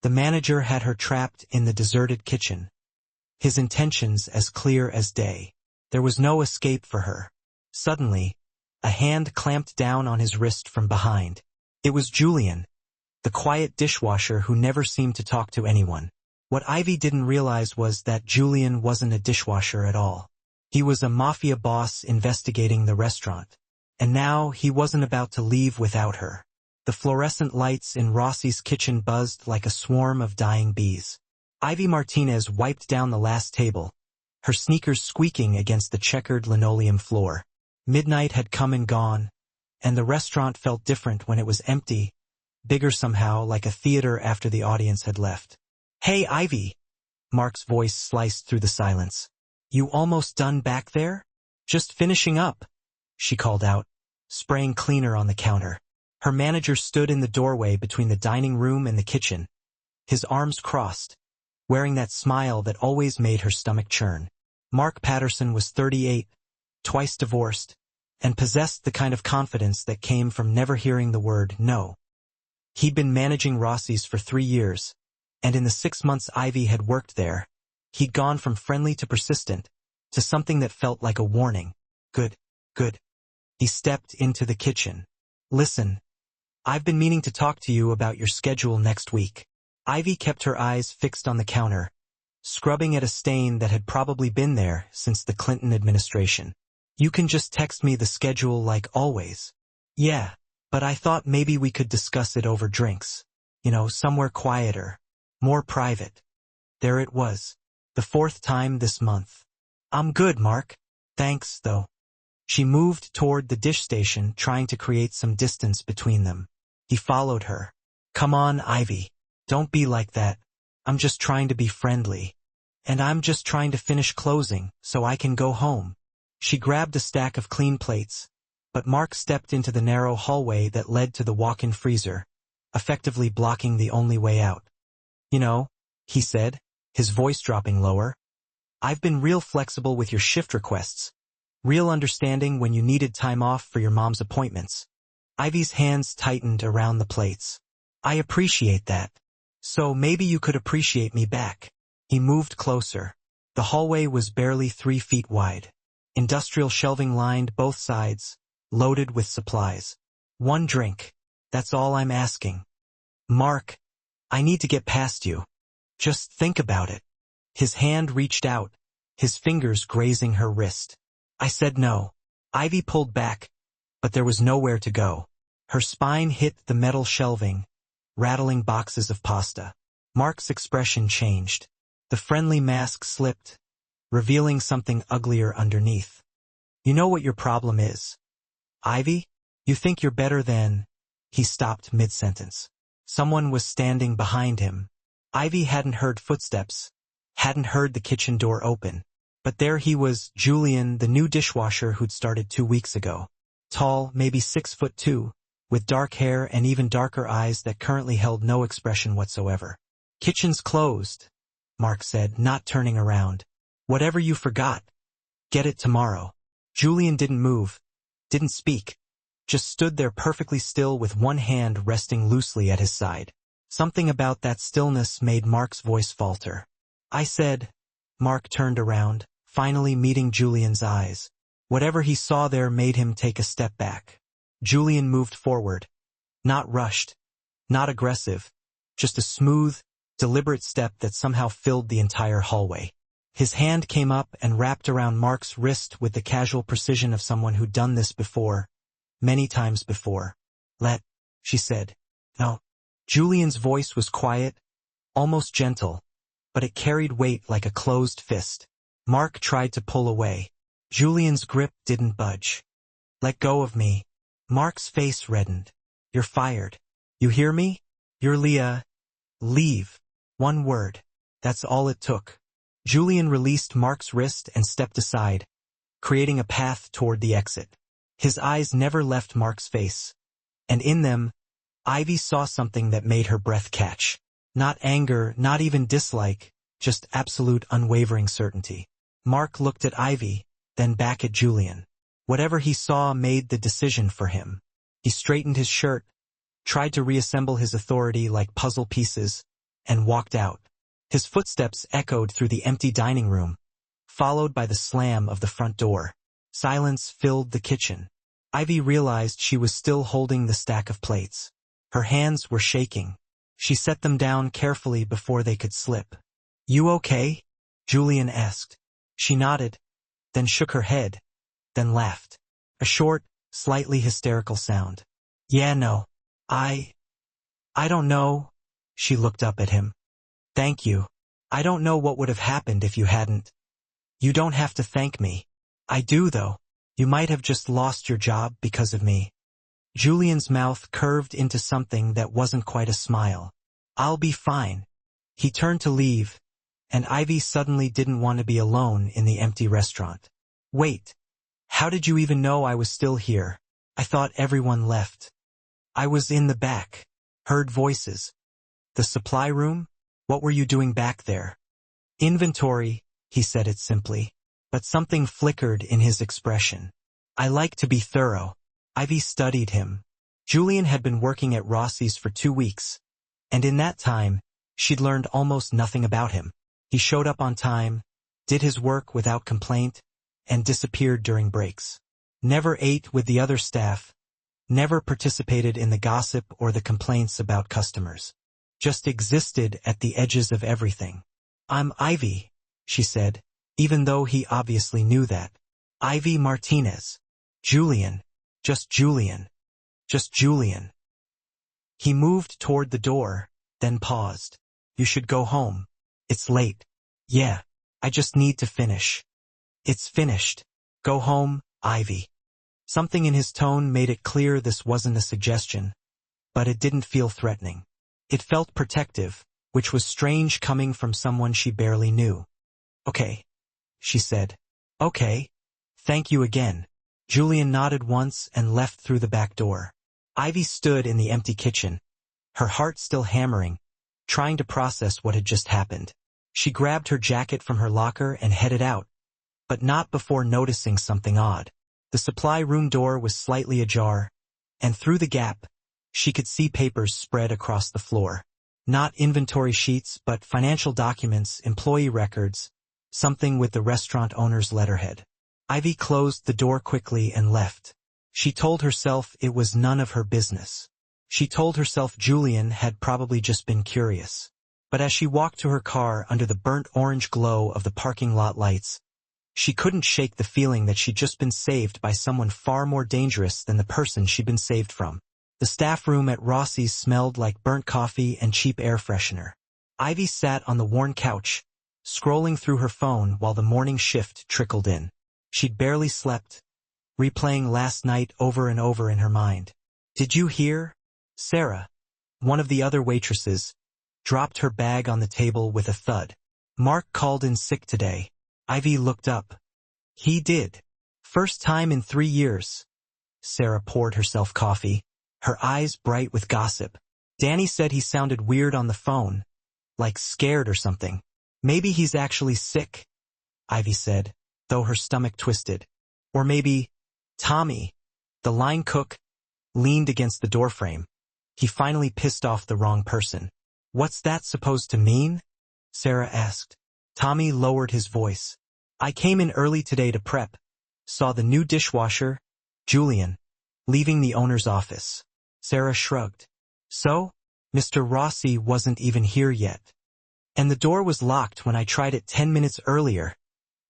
The manager had her trapped in the deserted kitchen, his intentions as clear as day. There was no escape for her. Suddenly, a hand clamped down on his wrist from behind. It was Julian, the quiet dishwasher who never seemed to talk to anyone. What Ivy didn't realize was that Julian wasn't a dishwasher at all. He was a mafia boss investigating the restaurant. And now he wasn't about to leave without her. The fluorescent lights in Rossi's kitchen buzzed like a swarm of dying bees. Ivy Martinez wiped down the last table, her sneakers squeaking against the checkered linoleum floor. Midnight had come and gone, and the restaurant felt different when it was empty, bigger somehow, like a theater after the audience had left. "Hey, Ivy!" Mark's voice sliced through the silence. "You almost done back there?" "Just finishing up," she called out, spraying cleaner on the counter. Her manager stood in the doorway between the dining room and the kitchen, his arms crossed, wearing that smile that always made her stomach churn. Mark Patterson was 38, twice divorced, and possessed the kind of confidence that came from never hearing the word no. He'd been managing Rossi's for 3 years, and in the 6 months Ivy had worked there, he'd gone from friendly to persistent, to something that felt like a warning. Good. He stepped into the kitchen. "Listen, I've been meaning to talk to you about your schedule next week." Ivy kept her eyes fixed on the counter, scrubbing at a stain that had probably been there since the Clinton administration. "You can just text me the schedule like always." "Yeah, but I thought maybe we could discuss it over drinks. Somewhere quieter, more private." There it was, the 4th time this month. "I'm good, Mark. Thanks, though." She moved toward the dish station, trying to create some distance between them. He followed her. "Come on, Ivy. Don't be like that. I'm just trying to be friendly. And I'm just trying to finish closing, so I can go home." She grabbed a stack of clean plates, but Mark stepped into the narrow hallway that led to the walk-in freezer, effectively blocking the only way out. He said, his voice dropping lower, "I've been real flexible with your shift requests. Real understanding when you needed time off for your mom's appointments." Ivy's hands tightened around the plates. "I appreciate that. So maybe you could appreciate me back." He moved closer. The hallway was barely 3 feet wide. Industrial shelving lined both sides, loaded with supplies. "One drink. That's all I'm asking." "Mark, I need to get past you. Just think about it." His hand reached out, his fingers grazing her wrist. "I said no." Ivy pulled back, but there was nowhere to go. Her spine hit the metal shelving, rattling boxes of pasta. Mark's expression changed. The friendly mask slipped, revealing something uglier underneath. "You know what your problem is, Ivy? You think you're better than—" He stopped mid-sentence. Someone was standing behind him. Ivy hadn't heard footsteps, hadn't heard the kitchen door open. But there he was, Julian, the new dishwasher who'd started 2 weeks ago. Tall, maybe 6'2", with dark hair and even darker eyes that currently held no expression whatsoever. "Kitchen's closed," Mark said, not turning around. "Whatever you forgot, get it tomorrow." Julian didn't move, didn't speak, just stood there perfectly still with one hand resting loosely at his side. Something about that stillness made Mark's voice falter. "I said—" Mark turned around, finally meeting Julian's eyes. Whatever he saw there made him take a step back. Julian moved forward. Not rushed, not aggressive, just a smooth, deliberate step that somehow filled the entire hallway. His hand came up and wrapped around Mark's wrist with the casual precision of someone who'd done this before, many times before. She said. "No." Julian's voice was quiet, almost gentle, but it carried weight like a closed fist. Mark tried to pull away. Julian's grip didn't budge. "Let go of me." Mark's face reddened. "You're fired. You hear me? You're Leah. Leave. One word. That's all it took." Julian released Mark's wrist and stepped aside, creating a path toward the exit. His eyes never left Mark's face, and in them, Ivy saw something that made her breath catch. Not anger, not even dislike, just absolute unwavering certainty. Mark looked at Ivy, then back at Julian. Whatever he saw made the decision for him. He straightened his shirt, tried to reassemble his authority like puzzle pieces, and walked out. His footsteps echoed through the empty dining room, followed by the slam of the front door. Silence filled the kitchen. Ivy realized she was still holding the stack of plates. Her hands were shaking. She set them down carefully before they could slip. "You okay?" Julian asked. She nodded, then shook her head, then laughed. A short, slightly hysterical sound. "Yeah, no. I don't know." She looked up at him. "Thank you. I don't know what would have happened if you hadn't." "You don't have to thank me." "I do, though. You might have just lost your job because of me." Julian's mouth curved into something that wasn't quite a smile. "I'll be fine." He turned to leave, and Ivy suddenly didn't want to be alone in the empty restaurant. "Wait. How did you even know I was still here? I thought everyone left." "I was in the back. Heard voices." "The supply room? What were you doing back there?" "Inventory," he said it simply, but something flickered in his expression. "I like to be thorough." Ivy studied him. Julian had been working at Rossi's for 2 weeks, and in that time, she'd learned almost nothing about him. He showed up on time, did his work without complaint, and disappeared during breaks. Never ate with the other staff, never participated in the gossip or the complaints about customers. Just existed at the edges of everything. "I'm Ivy," she said, even though he obviously knew that. "Ivy Martinez. Julian. Just Julian. Just Julian." He moved toward the door, then paused. "You should go home. It's late." "Yeah, I just need to finish." "It's finished. Go home, Ivy." Something in his tone made it clear this wasn't a suggestion, but it didn't feel threatening. It felt protective, which was strange coming from someone she barely knew. "Okay," she said. "Okay. Thank you again." Julian nodded once and left through the back door. Ivy stood in the empty kitchen, her heart still hammering, trying to process what had just happened. She grabbed her jacket from her locker and headed out, but not before noticing something odd. The supply room door was slightly ajar, and through the gap, she could see papers spread across the floor. Not inventory sheets, but financial documents, employee records, something with the restaurant owner's letterhead. Ivy closed the door quickly and left. She told herself it was none of her business. She told herself Julian had probably just been curious. But as she walked to her car under the burnt orange glow of the parking lot lights, she couldn't shake the feeling that she'd just been saved by someone far more dangerous than the person she'd been saved from. The staff room at Rossi's smelled like burnt coffee and cheap air freshener. Ivy sat on the worn couch, scrolling through her phone while the morning shift trickled in. She'd barely slept, replaying last night over and over in her mind. "Did you hear?" Sarah, one of the other waitresses, dropped her bag on the table with a thud. "Mark called in sick today." Ivy looked up. "He did. First time in 3 years." Sarah poured herself coffee, her eyes bright with gossip. "Danny said he sounded weird on the phone, like scared or something." "Maybe he's actually sick," Ivy said, though her stomach twisted. "Or maybe Tommy," the line cook, leaned against the doorframe. "He finally pissed off the wrong person." "What's that supposed to mean?" Sarah asked. Tommy lowered his voice. "I came in early today to prep. Saw the new dishwasher, Julian, leaving the owner's office." Sarah shrugged. "So? Mr. Rossi wasn't even here yet. And the door was locked when I tried it 10 minutes earlier."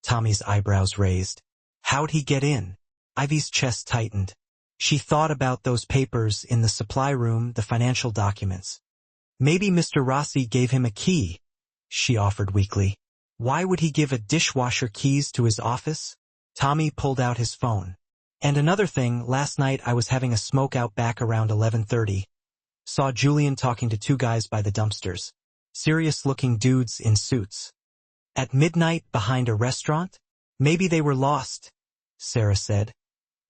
Tommy's eyebrows raised. "How'd he get in?" Ivy's chest tightened. She thought about those papers in the supply room, the financial documents. "Maybe Mr. Rossi gave him a key," she offered weakly. "Why would he give a dishwasher keys to his office?" Tommy pulled out his phone. "And another thing, last night I was having a smoke out back around 11:30. Saw Julian talking to 2 guys by the dumpsters. Serious-looking dudes in suits. At midnight behind a restaurant? Maybe they were lost," Sarah said.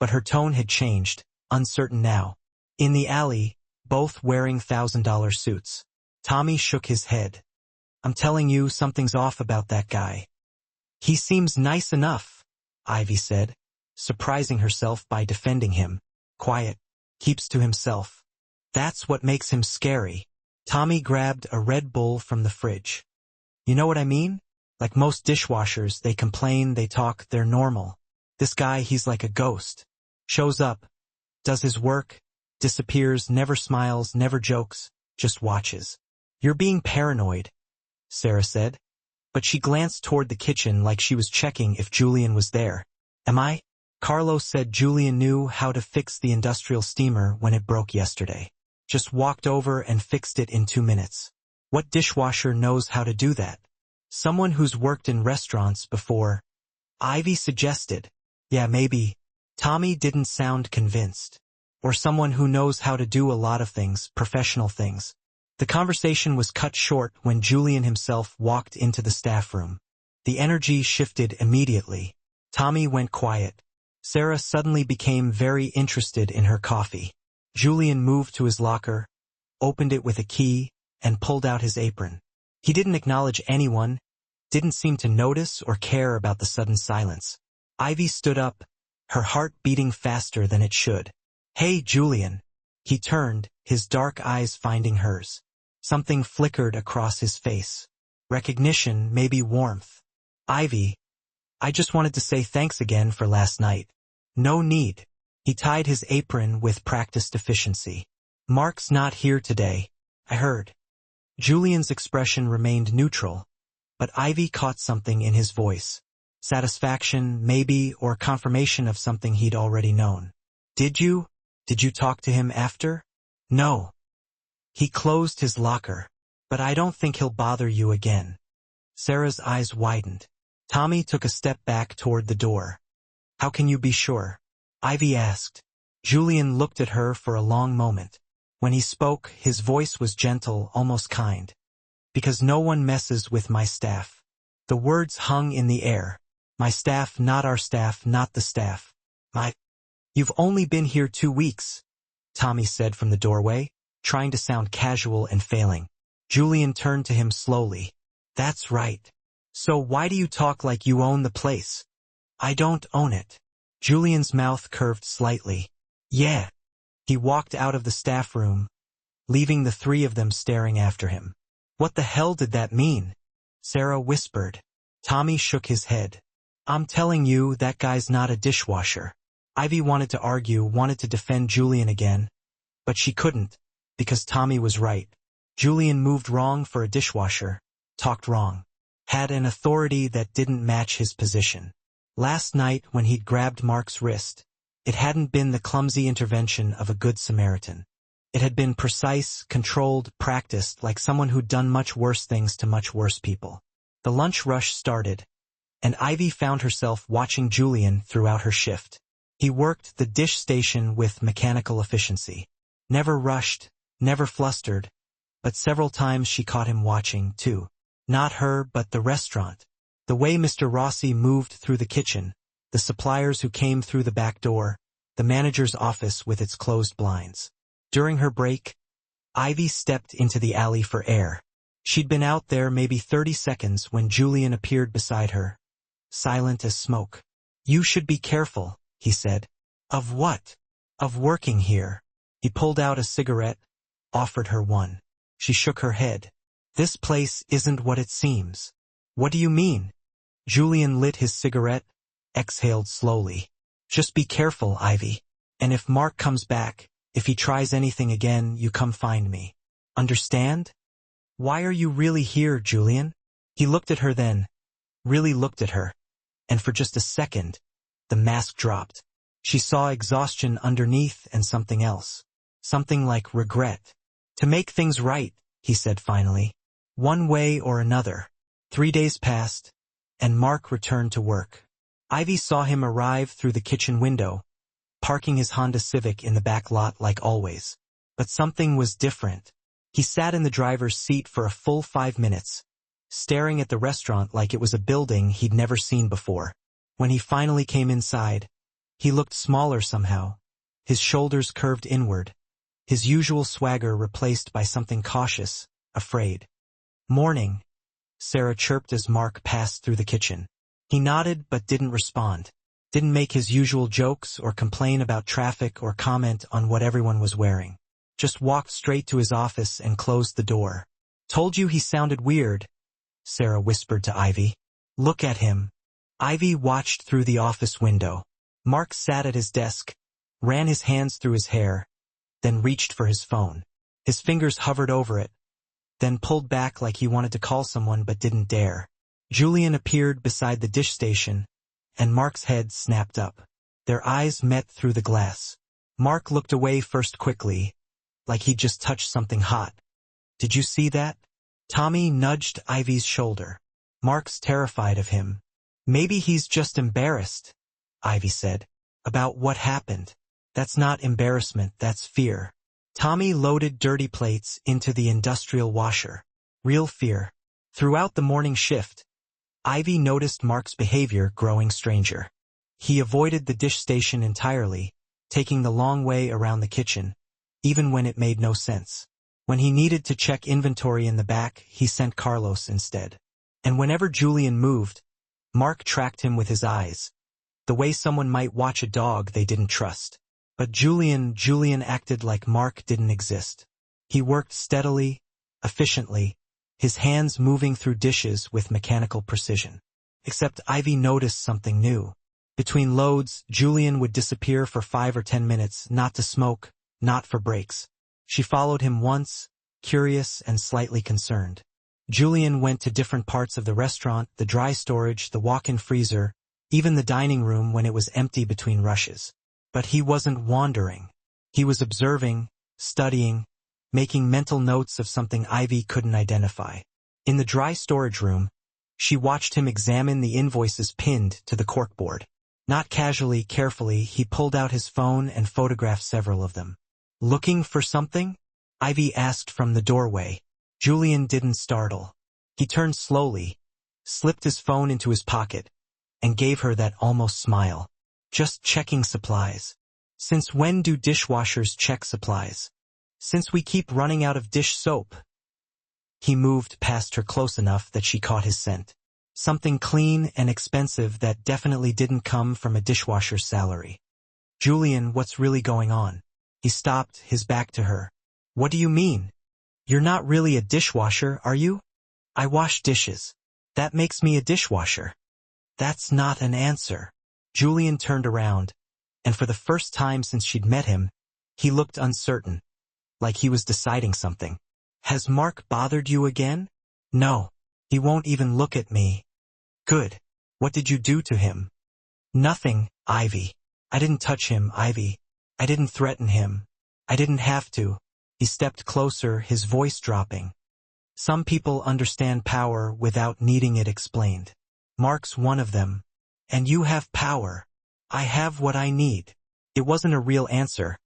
But her tone had changed, uncertain now. "In the alley, both wearing $1,000 suits." Tommy shook his head. "I'm telling you, something's off about that guy." "He seems nice enough," Ivy said, surprising herself by defending him. "Quiet. Keeps to himself. That's what makes him scary." Tommy grabbed a Red Bull from the fridge. You know what I mean? Like most dishwashers, they complain, they talk, they're normal. This guy, he's like a ghost. Shows up, does his work, disappears, never smiles, never jokes, just watches. You're being paranoid, Sarah said. But she glanced toward the kitchen like she was checking if Julian was there. Am I? Carlos said Julian knew how to fix the industrial steamer when it broke yesterday. Just walked over and fixed it in 2 minutes. What dishwasher knows how to do that? Someone who's worked in restaurants before. Ivy suggested. Yeah, maybe. Tommy didn't sound convinced. Or someone who knows how to do a lot of things, professional things. The conversation was cut short when Julian himself walked into the staff room. The energy shifted immediately. Tommy went quiet. Sarah suddenly became very interested in her coffee. Julian moved to his locker, opened it with a key, and pulled out his apron. He didn't acknowledge anyone, didn't seem to notice or care about the sudden silence. Ivy stood up, her heart beating faster than it should. Hey, Julian. He turned, his dark eyes finding hers. Something flickered across his face. Recognition, maybe warmth. Ivy, I just wanted to say thanks again for last night. No need. He tied his apron with practiced efficiency. Mark's not here today, I heard. Julian's expression remained neutral, but Ivy caught something in his voice. Satisfaction, maybe, or confirmation of something he'd already known. Did you? Did you talk to him after? No. He closed his locker. But I don't think he'll bother you again. Sarah's eyes widened. Tommy took a step back toward the door. How can you be sure? Ivy asked. Julian looked at her for a long moment. When he spoke, his voice was gentle, almost kind. Because no one messes with my staff. The words hung in the air. My staff, not our staff, not the staff. You've only been here 2 weeks, Tommy said from the doorway, trying to sound casual and failing. Julian turned to him slowly. That's right. So why do you talk like you own the place? I don't own it. Julian's mouth curved slightly. Yeah. He walked out of the staff room, leaving the 3 of them staring after him. What the hell did that mean? Sarah whispered. Tommy shook his head. I'm telling you, that guy's not a dishwasher. Ivy wanted to argue, wanted to defend Julian again, but she couldn't, because Tommy was right. Julian moved wrong for a dishwasher, talked wrong, had an authority that didn't match his position. Last night, when he'd grabbed Mark's wrist, it hadn't been the clumsy intervention of a good Samaritan. It had been precise, controlled, practiced, like someone who'd done much worse things to much worse people. The lunch rush started, and Ivy found herself watching Julian throughout her shift. He worked the dish station with mechanical efficiency. Never rushed, never flustered, but several times she caught him watching, too. Not her, but the restaurant. The way Mr. Rossi moved through the kitchen, the suppliers who came through the back door, the manager's office with its closed blinds. During her break, Ivy stepped into the alley for air. She'd been out there maybe 30 seconds when Julian appeared beside her, silent as smoke. You should be careful, he said. Of what? Of working here. He pulled out a cigarette, offered her one. She shook her head. This place isn't what it seems. What do you mean? Julian lit his cigarette, exhaled slowly. Just be careful, Ivy. And if Mark comes back, if he tries anything again, you come find me. Understand? Why are you really here, Julian? He looked at her then, really looked at her. And for just a second, the mask dropped. She saw exhaustion underneath and something else. Something like regret. To make things right, he said finally. One way or another. 3 days passed, and Mark returned to work. Ivy saw him arrive through the kitchen window, parking his Honda Civic in the back lot like always. But something was different. He sat in the driver's seat for a full 5 minutes, staring at the restaurant like it was a building he'd never seen before. When he finally came inside, he looked smaller somehow, his shoulders curved inward, his usual swagger replaced by something cautious, afraid. Morning, Sarah chirped as Mark passed through the kitchen. He nodded but didn't respond, didn't make his usual jokes or complain about traffic or comment on what everyone was wearing. just walked straight to his office and closed the door. "Told you he sounded weird," Sarah whispered to Ivy. "Look at him." Ivy watched through the office window. Mark sat at his desk, ran his hands through his hair, then reached for his phone. His fingers hovered over it, then pulled back like he wanted to call someone but didn't dare. Julian appeared beside the dish station, and Mark's head snapped up. Their eyes met through the glass. Mark looked away first quickly, like he'd just touched something hot. "Did you see that?" Tommy nudged Ivy's shoulder. "Mark's terrified of him." "Maybe he's just embarrassed," Ivy said. "About what happened." "That's not embarrassment, that's fear." Tommy loaded dirty plates into the industrial washer. "Real fear." Throughout the morning shift, Ivy noticed Mark's behavior growing stranger. He avoided the dish station entirely, taking the long way around the kitchen, even when it made no sense. When he needed to check inventory in the back, he sent Carlos instead. And whenever Julian moved, Mark tracked him with his eyes, the way someone might watch a dog they didn't trust. But Julian acted like Mark didn't exist. He worked steadily, efficiently, his hands moving through dishes with mechanical precision. Except Ivy noticed something new. Between loads, Julian would disappear for 5 or 10 minutes, not to smoke, not for breaks. She followed him once, curious and slightly concerned. Julian went to different parts of the restaurant, the dry storage, the walk-in freezer, even the dining room when it was empty between rushes. But he wasn't wandering. He was observing, studying, making mental notes of something Ivy couldn't identify. In the dry storage room, she watched him examine the invoices pinned to the corkboard. Not casually, carefully, he pulled out his phone and photographed several of them. "Looking for something?" Ivy asked from the doorway. Julian didn't startle. He turned slowly, slipped his phone into his pocket, and gave her that almost smile. "Just checking supplies." "Since when do dishwashers check supplies?" "Since we keep running out of dish soap." He moved past her close enough that she caught his scent. Something clean and expensive that definitely didn't come from a dishwasher's salary. "Julian, what's really going on?" He stopped, his back to her. "What do you mean? You're not really a dishwasher, are you?" "I wash dishes. That makes me a dishwasher." "That's not an answer." Julian turned around, and for the first time since she'd met him, he looked uncertain, like he was deciding something. "Has Mark bothered you again?" "No. He won't even look at me." "Good. What did you do to him?" "Nothing, Ivy. I didn't touch him, Ivy. I didn't threaten him. I didn't have to." He stepped closer, his voice dropping. "Some people understand power without needing it explained. Mark's one of them. And you have power. I have what I need." It wasn't a real answer,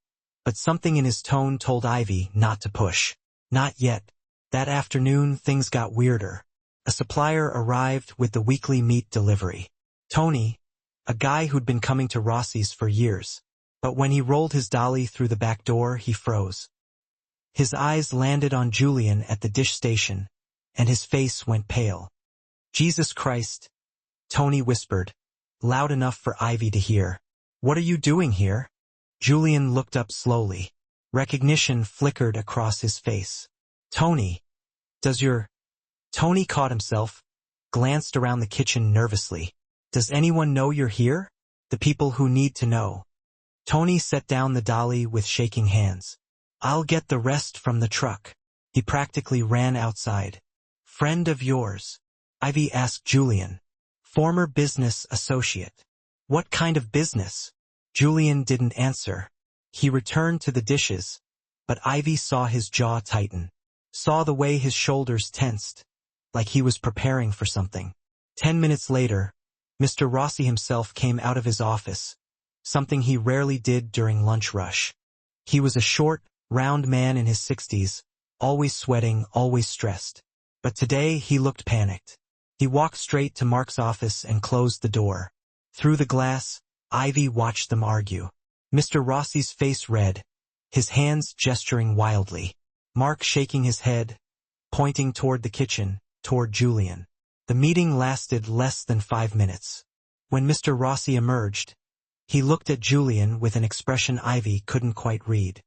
but something in his tone told Ivy not to push. Not yet. That afternoon, things got weirder. A supplier arrived with the weekly meat delivery. Tony, a guy who'd been coming to Rossi's for years. But when he rolled his dolly through the back door, he froze. His eyes landed on Julian at the dish station, and his face went pale. "Jesus Christ," Tony whispered, loud enough for Ivy to hear. "What are you doing here?" Julian looked up slowly. Recognition flickered across his face. "Tony, Tony caught himself, glanced around the kitchen nervously. "Does anyone know you're here?" "The people who need to know." Tony set down the dolly with shaking hands. "I'll get the rest from the truck." He practically ran outside. "Friend of yours?" Ivy asked Julian. "Former business associate." "What kind of business?" Julian didn't answer. He returned to the dishes, but Ivy saw his jaw tighten, saw the way his shoulders tensed, like he was preparing for something. 10 minutes later, Mr. Rossi himself came out of his office, something he rarely did during lunch rush. He was a short, round man in his 60s, always sweating, always stressed. But today he looked panicked. He walked straight to Mark's office and closed the door. Through the glass, Ivy watched them argue. Mr. Rossi's face red, his hands gesturing wildly. Mark shaking his head, pointing toward the kitchen, toward Julian. The meeting lasted less than 5 minutes. When Mr. Rossi emerged, he looked at Julian with an expression Ivy couldn't quite read.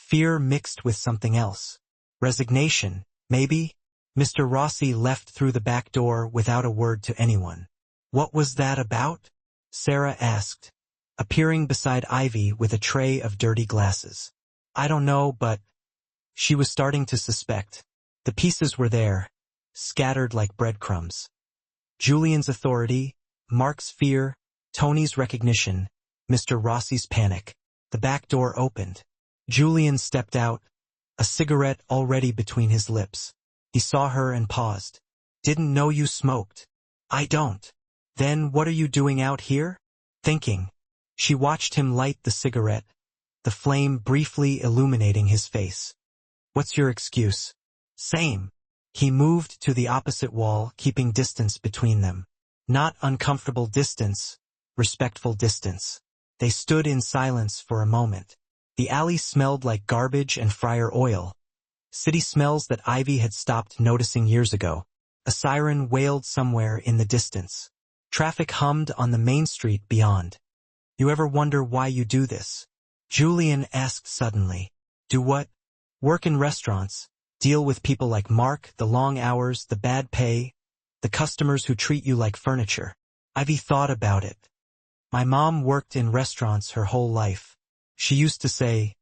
Fear mixed with something else. Resignation, maybe? Mr. Rossi left through the back door without a word to anyone. What was that about? Sarah asked, appearing beside Ivy with a tray of dirty glasses. I don't know, but... She was starting to suspect. The pieces were there, scattered like breadcrumbs. Julian's authority, Mark's fear, Tony's recognition, Mr. Rossi's panic. The back door opened. Julian stepped out, a cigarette already between his lips. He saw her and paused. Didn't know you smoked. I don't. Then what are you doing out here? Thinking. She watched him light the cigarette, the flame briefly illuminating his face. What's your excuse? Same. He moved to the opposite wall, keeping distance between them. Not uncomfortable distance, respectful distance. They stood in silence for a moment. The alley smelled like garbage and fryer oil. City smells that Ivy had stopped noticing years ago. A siren wailed somewhere in the distance. Traffic hummed on the main street beyond. You ever wonder why you do this? Julian asked suddenly. Do what? Work in restaurants. Deal with people like Mark, the long hours, the bad pay, the customers who treat you like furniture. Ivy thought about it. My mom worked in restaurants her whole life. She used to say,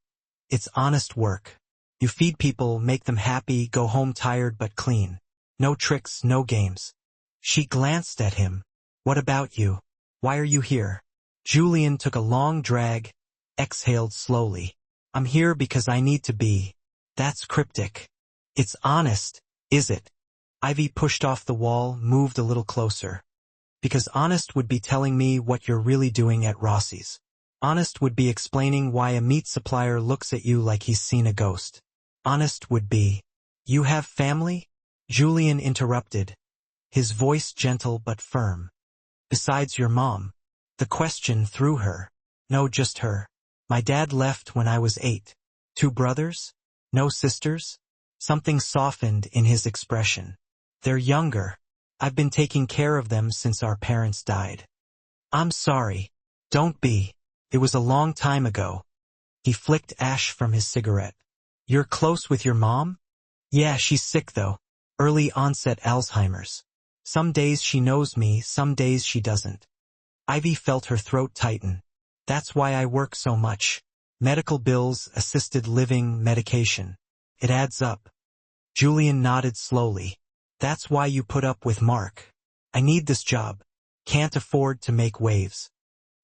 it's honest work. You feed people, make them happy, go home tired but clean. No tricks, no games. She glanced at him. What about you? Why are you here? Julian took a long drag, exhaled slowly. I'm here because I need to be. That's cryptic. It's honest, is it? Ivy pushed off the wall, moved a little closer. Because honest would be telling me what you're really doing at Rossi's. Honest would be explaining why a meat supplier looks at you like he's seen a ghost. Honest would be, you have family? Julian interrupted, his voice gentle but firm. Besides your mom. The question threw her. No, just her. My dad left when I was 8. 2 brothers? No sisters? Something softened in his expression. They're younger. I've been taking care of them since our parents died. I'm sorry. Don't be. It was a long time ago. He flicked ash from his cigarette. You're close with your mom? Yeah, she's sick though. Early onset Alzheimer's. Some days she knows me, some days she doesn't. Ivy felt her throat tighten. That's why I work so much. Medical bills, assisted living, medication. It adds up. Julian nodded slowly. That's why you put up with Mark. I need this job. Can't afford to make waves.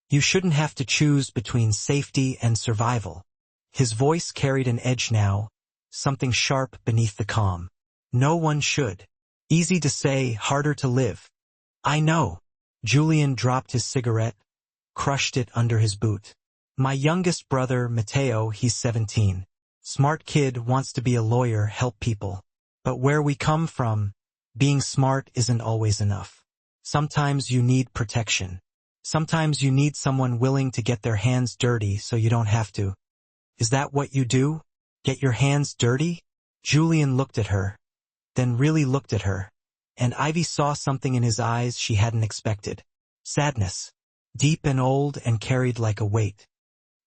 You shouldn't have to choose between safety and survival. His voice carried an edge now, something sharp beneath the calm. No one should. Easy to say, harder to live. I know. Julian dropped his cigarette, crushed it under his boot. My youngest brother, Matteo, he's 17. Smart kid, wants to be a lawyer, help people. But where we come from, being smart isn't always enough. Sometimes you need protection. Sometimes you need someone willing to get their hands dirty so you don't have to. Is that what you do? Get your hands dirty? Julian looked at her, then really looked at her, and Ivy saw something in his eyes she hadn't expected. Sadness. Deep and old and carried like a weight.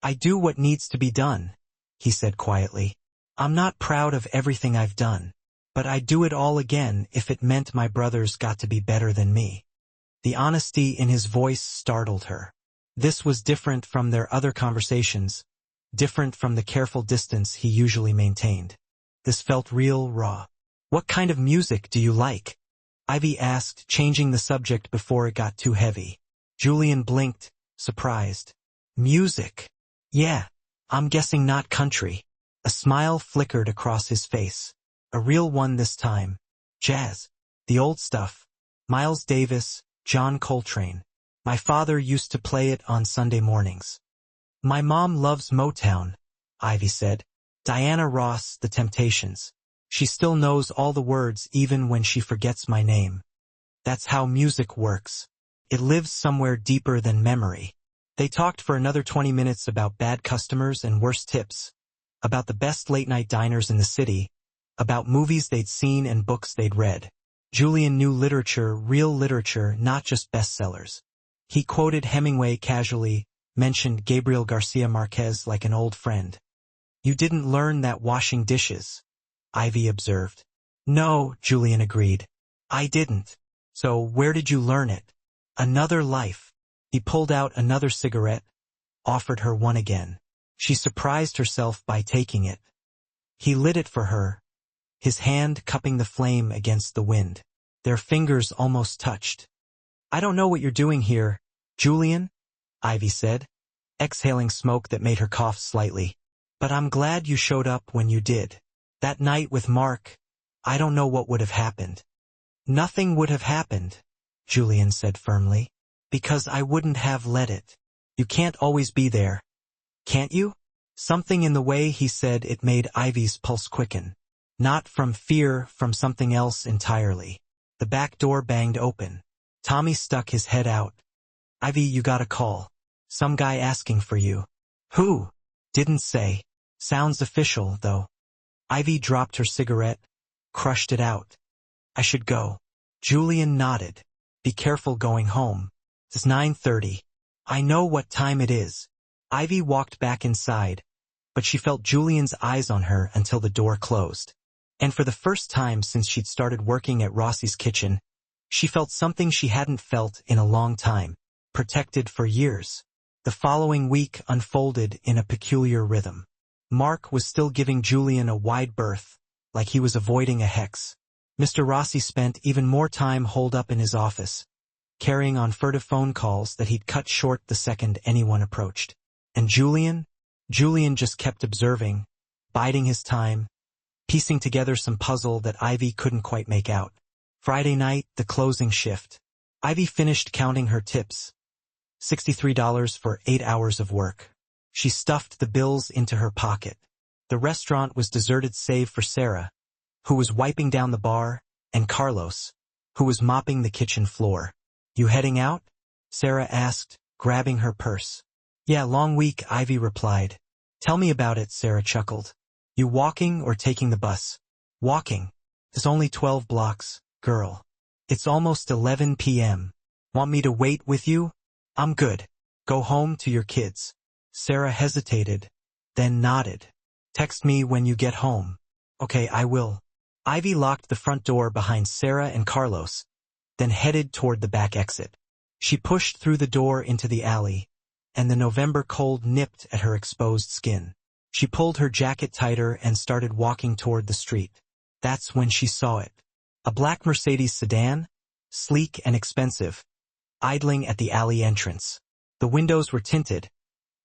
I do what needs to be done, he said quietly. I'm not proud of everything I've done, but I'd do it all again if it meant my brothers got to be better than me. The honesty in his voice startled her. This was different from their other conversations, different from the careful distance he usually maintained. This felt real, raw. What kind of music do you like? Ivy asked, changing the subject before it got too heavy. Julian blinked, surprised. Music? Yeah, I'm guessing not country. A smile flickered across his face. A real one this time. Jazz. The old stuff. Miles Davis, John Coltrane. My father used to play it on Sunday mornings. My mom loves Motown, Ivy said. Diana Ross, The Temptations. She still knows all the words even when she forgets my name. That's how music works. It lives somewhere deeper than memory. They talked for another 20 minutes about bad customers and worse tips, about the best late-night diners in the city, about movies they'd seen and books they'd read. Julian knew literature, real literature, not just bestsellers. He quoted Hemingway casually, mentioned Gabriel Garcia Marquez like an old friend. You didn't learn that washing dishes, Ivy observed. No, Julian agreed. I didn't. So where did you learn it? Another life. He pulled out another cigarette, offered her one again. She surprised herself by taking it. He lit it for her, his hand cupping the flame against the wind. Their fingers almost touched. I don't know what you're doing here, Julian, Ivy said, exhaling smoke that made her cough slightly. But I'm glad you showed up when you did. That night with Mark, I don't know what would have happened. Nothing would have happened, Julian said firmly, because I wouldn't have let it. You can't always be there. Can't you? Something in the way he said it made Ivy's pulse quicken. Not from fear, from something else entirely. The back door banged open. Tommy stuck his head out. Ivy, you got a call. Some guy asking for you. Who? Didn't say. Sounds official, though. Ivy dropped her cigarette, crushed it out. I should go. Julian nodded. Be careful going home. It's 9:30. I know what time it is. Ivy walked back inside, but she felt Julian's eyes on her until the door closed. And for the first time since she'd started working at Rossi's kitchen, she felt something she hadn't felt in a long time, protected for years. The following week unfolded in a peculiar rhythm. Mark was still giving Julian a wide berth, like he was avoiding a hex. Mr. Rossi spent even more time holed up in his office, carrying on furtive phone calls that he'd cut short the second anyone approached. And Julian just kept observing, biding his time, piecing together some puzzle that Ivy couldn't quite make out. Friday night, the closing shift. Ivy finished counting her tips. $63 for 8 hours of work. She stuffed the bills into her pocket. The restaurant was deserted save for Sarah, who was wiping down the bar, and Carlos, who was mopping the kitchen floor. You heading out? Sarah asked, grabbing her purse. Yeah, long week, Ivy replied. Tell me about it, Sarah chuckled. You walking or taking the bus? Walking. There's only 12 blocks, girl. It's almost 11 p.m. Want me to wait with you? I'm good. Go home to your kids. Sarah hesitated, then nodded. Text me when you get home. Okay, I will. Ivy locked the front door behind Sarah and Carlos, then headed toward the back exit. She pushed through the door into the alley, and the November cold nipped at her exposed skin. She pulled her jacket tighter and started walking toward the street. That's when she saw it. A black Mercedes sedan, sleek and expensive, idling at the alley entrance. The windows were tinted,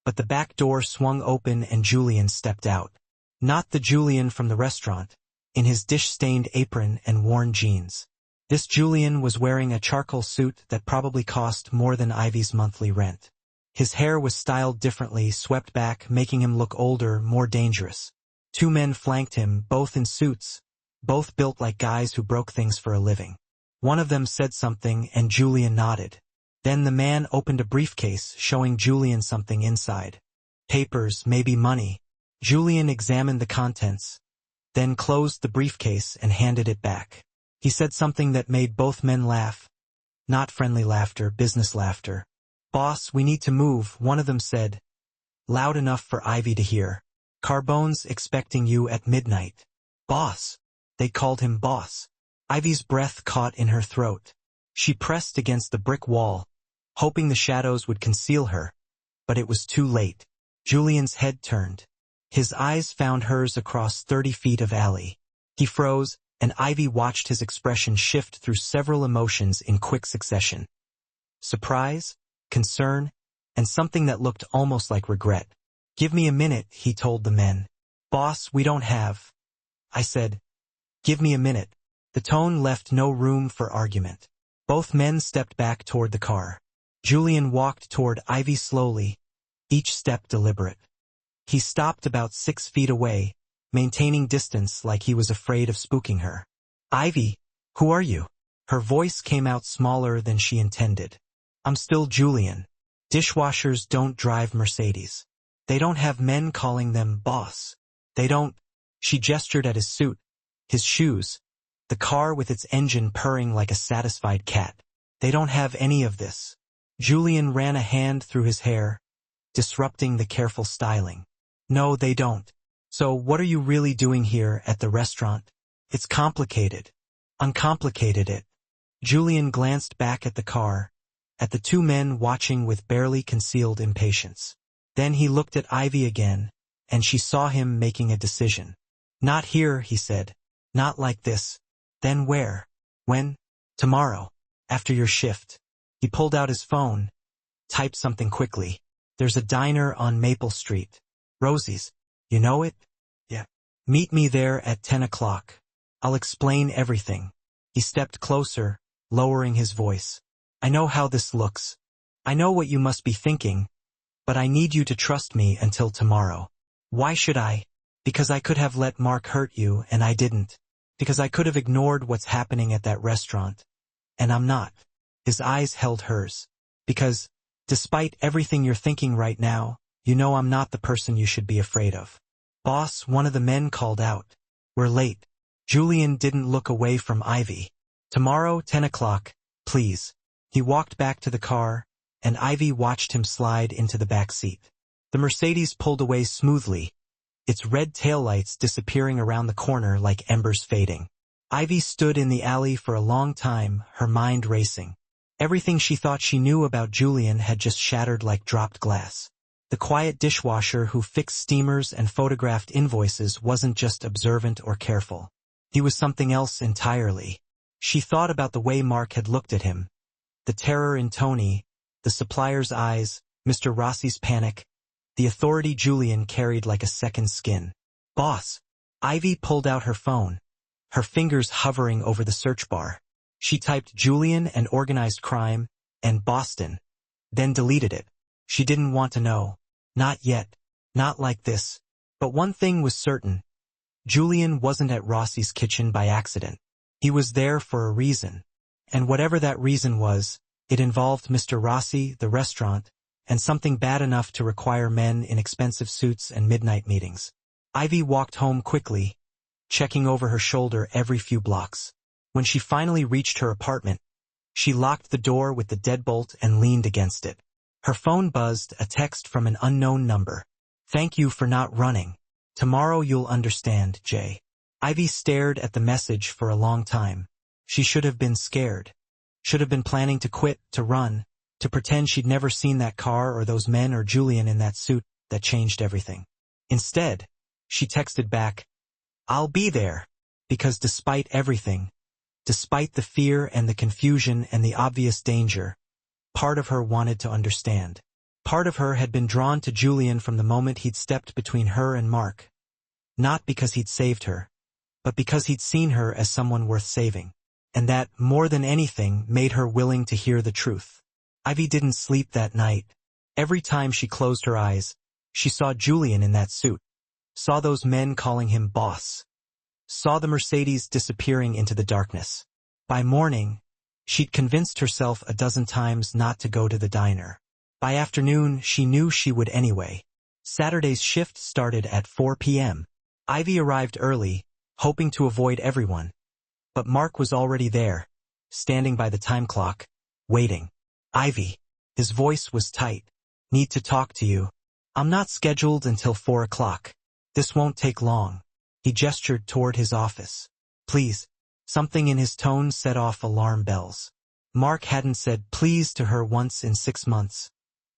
but the back door swung open and Julian stepped out. Not the Julian from the restaurant, in his dish-stained apron and worn jeans. This Julian was wearing a charcoal suit that probably cost more than Ivy's monthly rent. His hair was styled differently, swept back, making him look older, more dangerous. Two men flanked him, both in suits, both built like guys who broke things for a living. One of them said something, and Julian nodded. Then the man opened a briefcase, showing Julian something inside. Papers, maybe money. Julian examined the contents, then closed the briefcase and handed it back. He said something that made both men laugh. Not friendly laughter, business laughter. Boss, we need to move, one of them said, loud enough for Ivy to hear. Carbone's expecting you at midnight. Boss. They called him boss. Ivy's breath caught in her throat. She pressed against the brick wall, hoping the shadows would conceal her, but it was too late. Julian's head turned. His eyes found hers across 30 feet of alley. He froze, and Ivy watched his expression shift through several emotions in quick succession. Surprise, concern, and something that looked almost like regret. Give me a minute, he told the men. Boss, we don't have. I said, give me a minute. The tone left no room for argument. Both men stepped back toward the car. Julian walked toward Ivy slowly, each step deliberate. He stopped about 6 feet away, maintaining distance like he was afraid of spooking her. Ivy, who are you? Her voice came out smaller than she intended. I'm still Julian. Dishwashers don't drive Mercedes. They don't have men calling them boss. They don't. She gestured at his suit, his shoes, the car with its engine purring like a satisfied cat. They don't have any of this. Julian ran a hand through his hair, disrupting the careful styling. No, they don't. So what are you really doing here at the restaurant? It's complicated. Uncomplicate it. Julian glanced back at the car, at the two men watching with barely concealed impatience. Then he looked at Ivy again, and she saw him making a decision. Not here, he said. Not like this. Then where? When? Tomorrow. After your shift. He pulled out his phone, typed something quickly. There's a diner on Maple Street. Rosie's. You know it? Yeah. Meet me there at 10 o'clock. I'll explain everything. He stepped closer, lowering his voice. I know how this looks. I know what you must be thinking, but I need you to trust me until tomorrow. Why should I? Because I could have let Mark hurt you and I didn't. Because I could have ignored what's happening at that restaurant. And I'm not. His eyes held hers. Because, despite everything you're thinking right now, you know I'm not the person you should be afraid of. Boss, one of the men called out. We're late. Julian didn't look away from Ivy. Tomorrow, 10 o'clock, please. He walked back to the car, and Ivy watched him slide into the back seat. The Mercedes pulled away smoothly, its red taillights disappearing around the corner like embers fading. Ivy stood in the alley for a long time, her mind racing. Everything she thought she knew about Julian had just shattered like dropped glass. The quiet dishwasher who fixed steamers and photographed invoices wasn't just observant or careful. He was something else entirely. She thought about the way Mark had looked at him. The terror in Tony, the supplier's eyes, Mr. Rossi's panic, the authority Julian carried like a second skin. Boss. Ivy pulled out her phone, her fingers hovering over the search bar. She typed Julian and organized crime, and Boston, then deleted it. She didn't want to know. Not yet. Not like this. But one thing was certain. Julian wasn't at Rossi's kitchen by accident. He was there for a reason. And whatever that reason was, it involved Mr. Rossi, the restaurant, and something bad enough to require men in expensive suits and midnight meetings. Ivy walked home quickly, checking over her shoulder every few blocks. When she finally reached her apartment, she locked the door with the deadbolt and leaned against it. Her phone buzzed, a text from an unknown number. Thank you for not running. Tomorrow you'll understand, Jay. Ivy stared at the message for a long time. She should have been scared. Should have been planning to quit, to run, to pretend she'd never seen that car or those men or Julian in that suit that changed everything. Instead, she texted back, I'll be there, because despite everything, despite the fear and the confusion and the obvious danger, part of her wanted to understand. Part of her had been drawn to Julian from the moment he'd stepped between her and Mark. Not because he'd saved her, but because he'd seen her as someone worth saving. And that, more than anything, made her willing to hear the truth. Ivy didn't sleep that night. Every time she closed her eyes, she saw Julian in that suit. Saw those men calling him boss. Saw the Mercedes disappearing into the darkness. By morning, she'd convinced herself a dozen times not to go to the diner. By afternoon, she knew she would anyway. Saturday's shift started at 4 p.m. Ivy arrived early, hoping to avoid everyone. But Mark was already there, standing by the time clock, waiting. Ivy. His voice was tight. Need to talk to you. I'm not scheduled until 4 o'clock. This won't take long. He gestured toward his office. Please. Something in his tone set off alarm bells. Mark hadn't said please to her once in 6 months.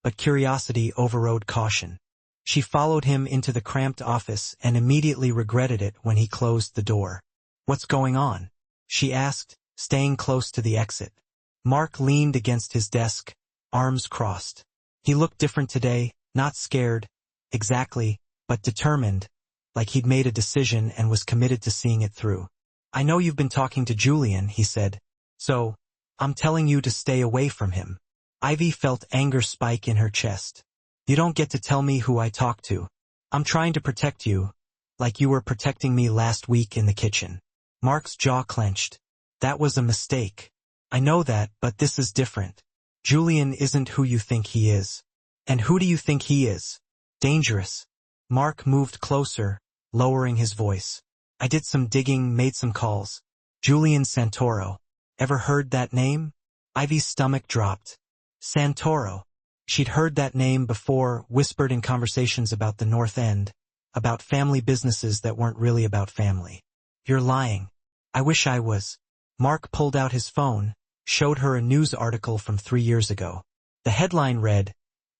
But curiosity overrode caution. She followed him into the cramped office and immediately regretted it when he closed the door. What's going on? She asked, staying close to the exit. Mark leaned against his desk, arms crossed. He looked different today, not scared, exactly, but determined, like he'd made a decision and was committed to seeing it through. I know you've been talking to Julian, he said. So, I'm telling you to stay away from him. Ivy felt anger spike in her chest. You don't get to tell me who I talk to. I'm trying to protect you, like you were protecting me last week in the kitchen. Mark's jaw clenched. That was a mistake. I know that, but this is different. Julian isn't who you think he is. And who do you think he is? Dangerous. Mark moved closer, lowering his voice. I did some digging, made some calls. Julian Santoro. Ever heard that name? Ivy's stomach dropped. Santoro. She'd heard that name before, whispered in conversations about the North End, about family businesses that weren't really about family. You're lying. I wish I was. Mark pulled out his phone, showed her a news article from 3 years ago. The headline read,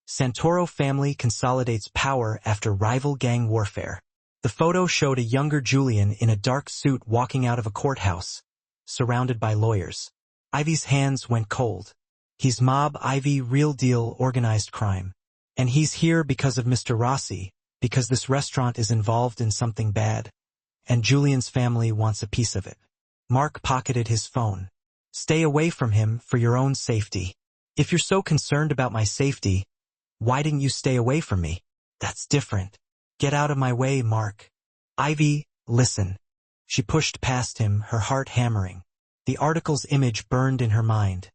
Santoro family consolidates power after rival gang warfare. The photo showed a younger Julian in a dark suit walking out of a courthouse, surrounded by lawyers. Ivy's hands went cold. He's Mob Ivy, real deal organized crime. And he's here because of Mr. Rossi, because this restaurant is involved in something bad. And Julian's family wants a piece of it. Mark pocketed his phone. Stay away from him for your own safety. If you're so concerned about my safety, why didn't you stay away from me? That's different. Get out of my way, Mark. Ivy, listen. She pushed past him, her heart hammering. The article's image burned in her mind.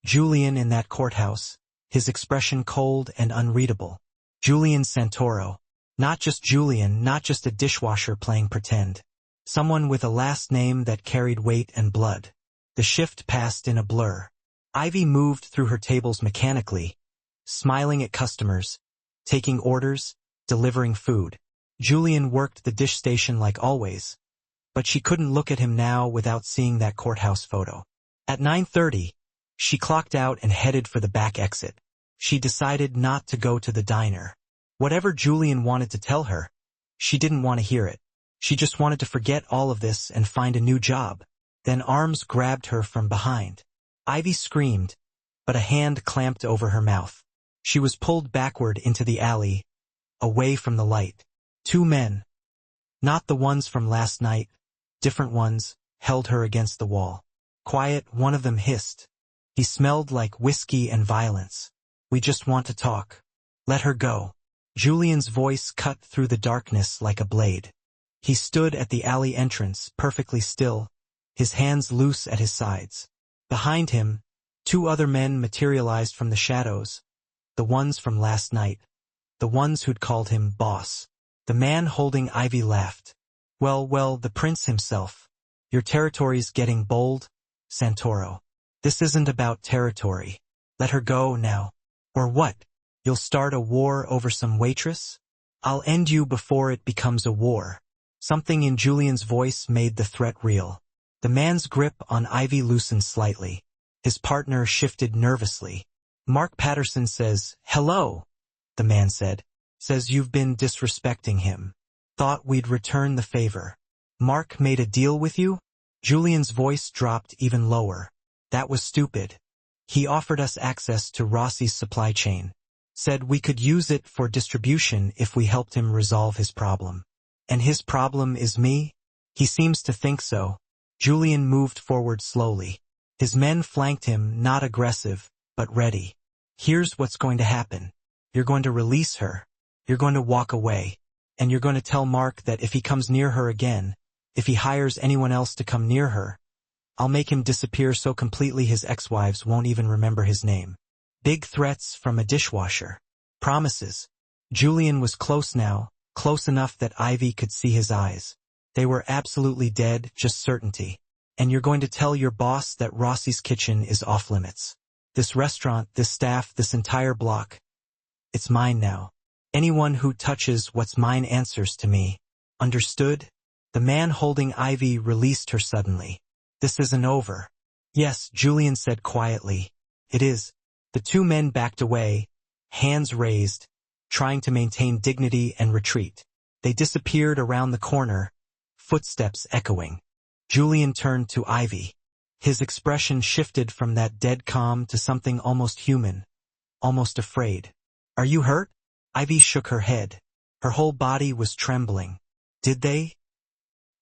Julian in that courthouse, his expression cold and unreadable. Julian Santoro. Not just Julian, not just a dishwasher playing pretend. Someone with a last name that carried weight and blood. The shift passed in a blur. Ivy moved through her tables mechanically, smiling at customers, taking orders, delivering food. Julian worked the dish station like always, but she couldn't look at him now without seeing that courthouse photo. At 9:30, she clocked out and headed for the back exit. She decided not to go to the diner. Whatever Julian wanted to tell her, she didn't want to hear it. She just wanted to forget all of this and find a new job. Then arms grabbed her from behind. Ivy screamed, but a hand clamped over her mouth. She was pulled backward into the alley, away from the light. 2 men, not the ones from last night, different ones, held her against the wall. Quiet, one of them hissed. He smelled like whiskey and violence. We just want to talk. Let her go. Julian's voice cut through the darkness like a blade. He stood at the alley entrance, perfectly still, his hands loose at his sides. Behind him, 2 other men materialized from the shadows, the ones from last night, the ones who'd called him boss. The man holding Ivy laughed. Well, the prince himself. Your territory's getting bold, Santoro. This isn't about territory. Let her go now. Or what? You'll start a war over some waitress? I'll end you before it becomes a war. Something in Julian's voice made the threat real. The man's grip on Ivy loosened slightly. His partner shifted nervously. Mark Patterson says, hello, the man said. Says you've been disrespecting him. Thought we'd return the favor. Mark made a deal with you? Julian's voice dropped even lower. That was stupid. He offered us access to Rossi's supply chain. Said we could use it for distribution if we helped him resolve his problem. And his problem is me? He seems to think so. Julian moved forward slowly. His men flanked him, not aggressive, but ready. Here's what's going to happen. You're going to release her. You're going to walk away. And you're going to tell Mark that if he comes near her again, if he hires anyone else to come near her, I'll make him disappear so completely his ex-wives won't even remember his name. Big threats from a dishwasher. Promises. Julian was close now, close enough that Ivy could see his eyes. They were absolutely dead, just certainty. And you're going to tell your boss that Rossi's kitchen is off limits. This restaurant, this staff, this entire block. It's mine now. Anyone who touches what's mine answers to me. Understood? The man holding Ivy released her suddenly. This isn't over. Yes, Julian said quietly. It is. The 2 men backed away, hands raised, trying to maintain dignity and retreat. They disappeared around the corner, footsteps echoing. Julian turned to Ivy. His expression shifted from that dead calm to something almost human, almost afraid. Are you hurt? Ivy shook her head. Her whole body was trembling. Did they?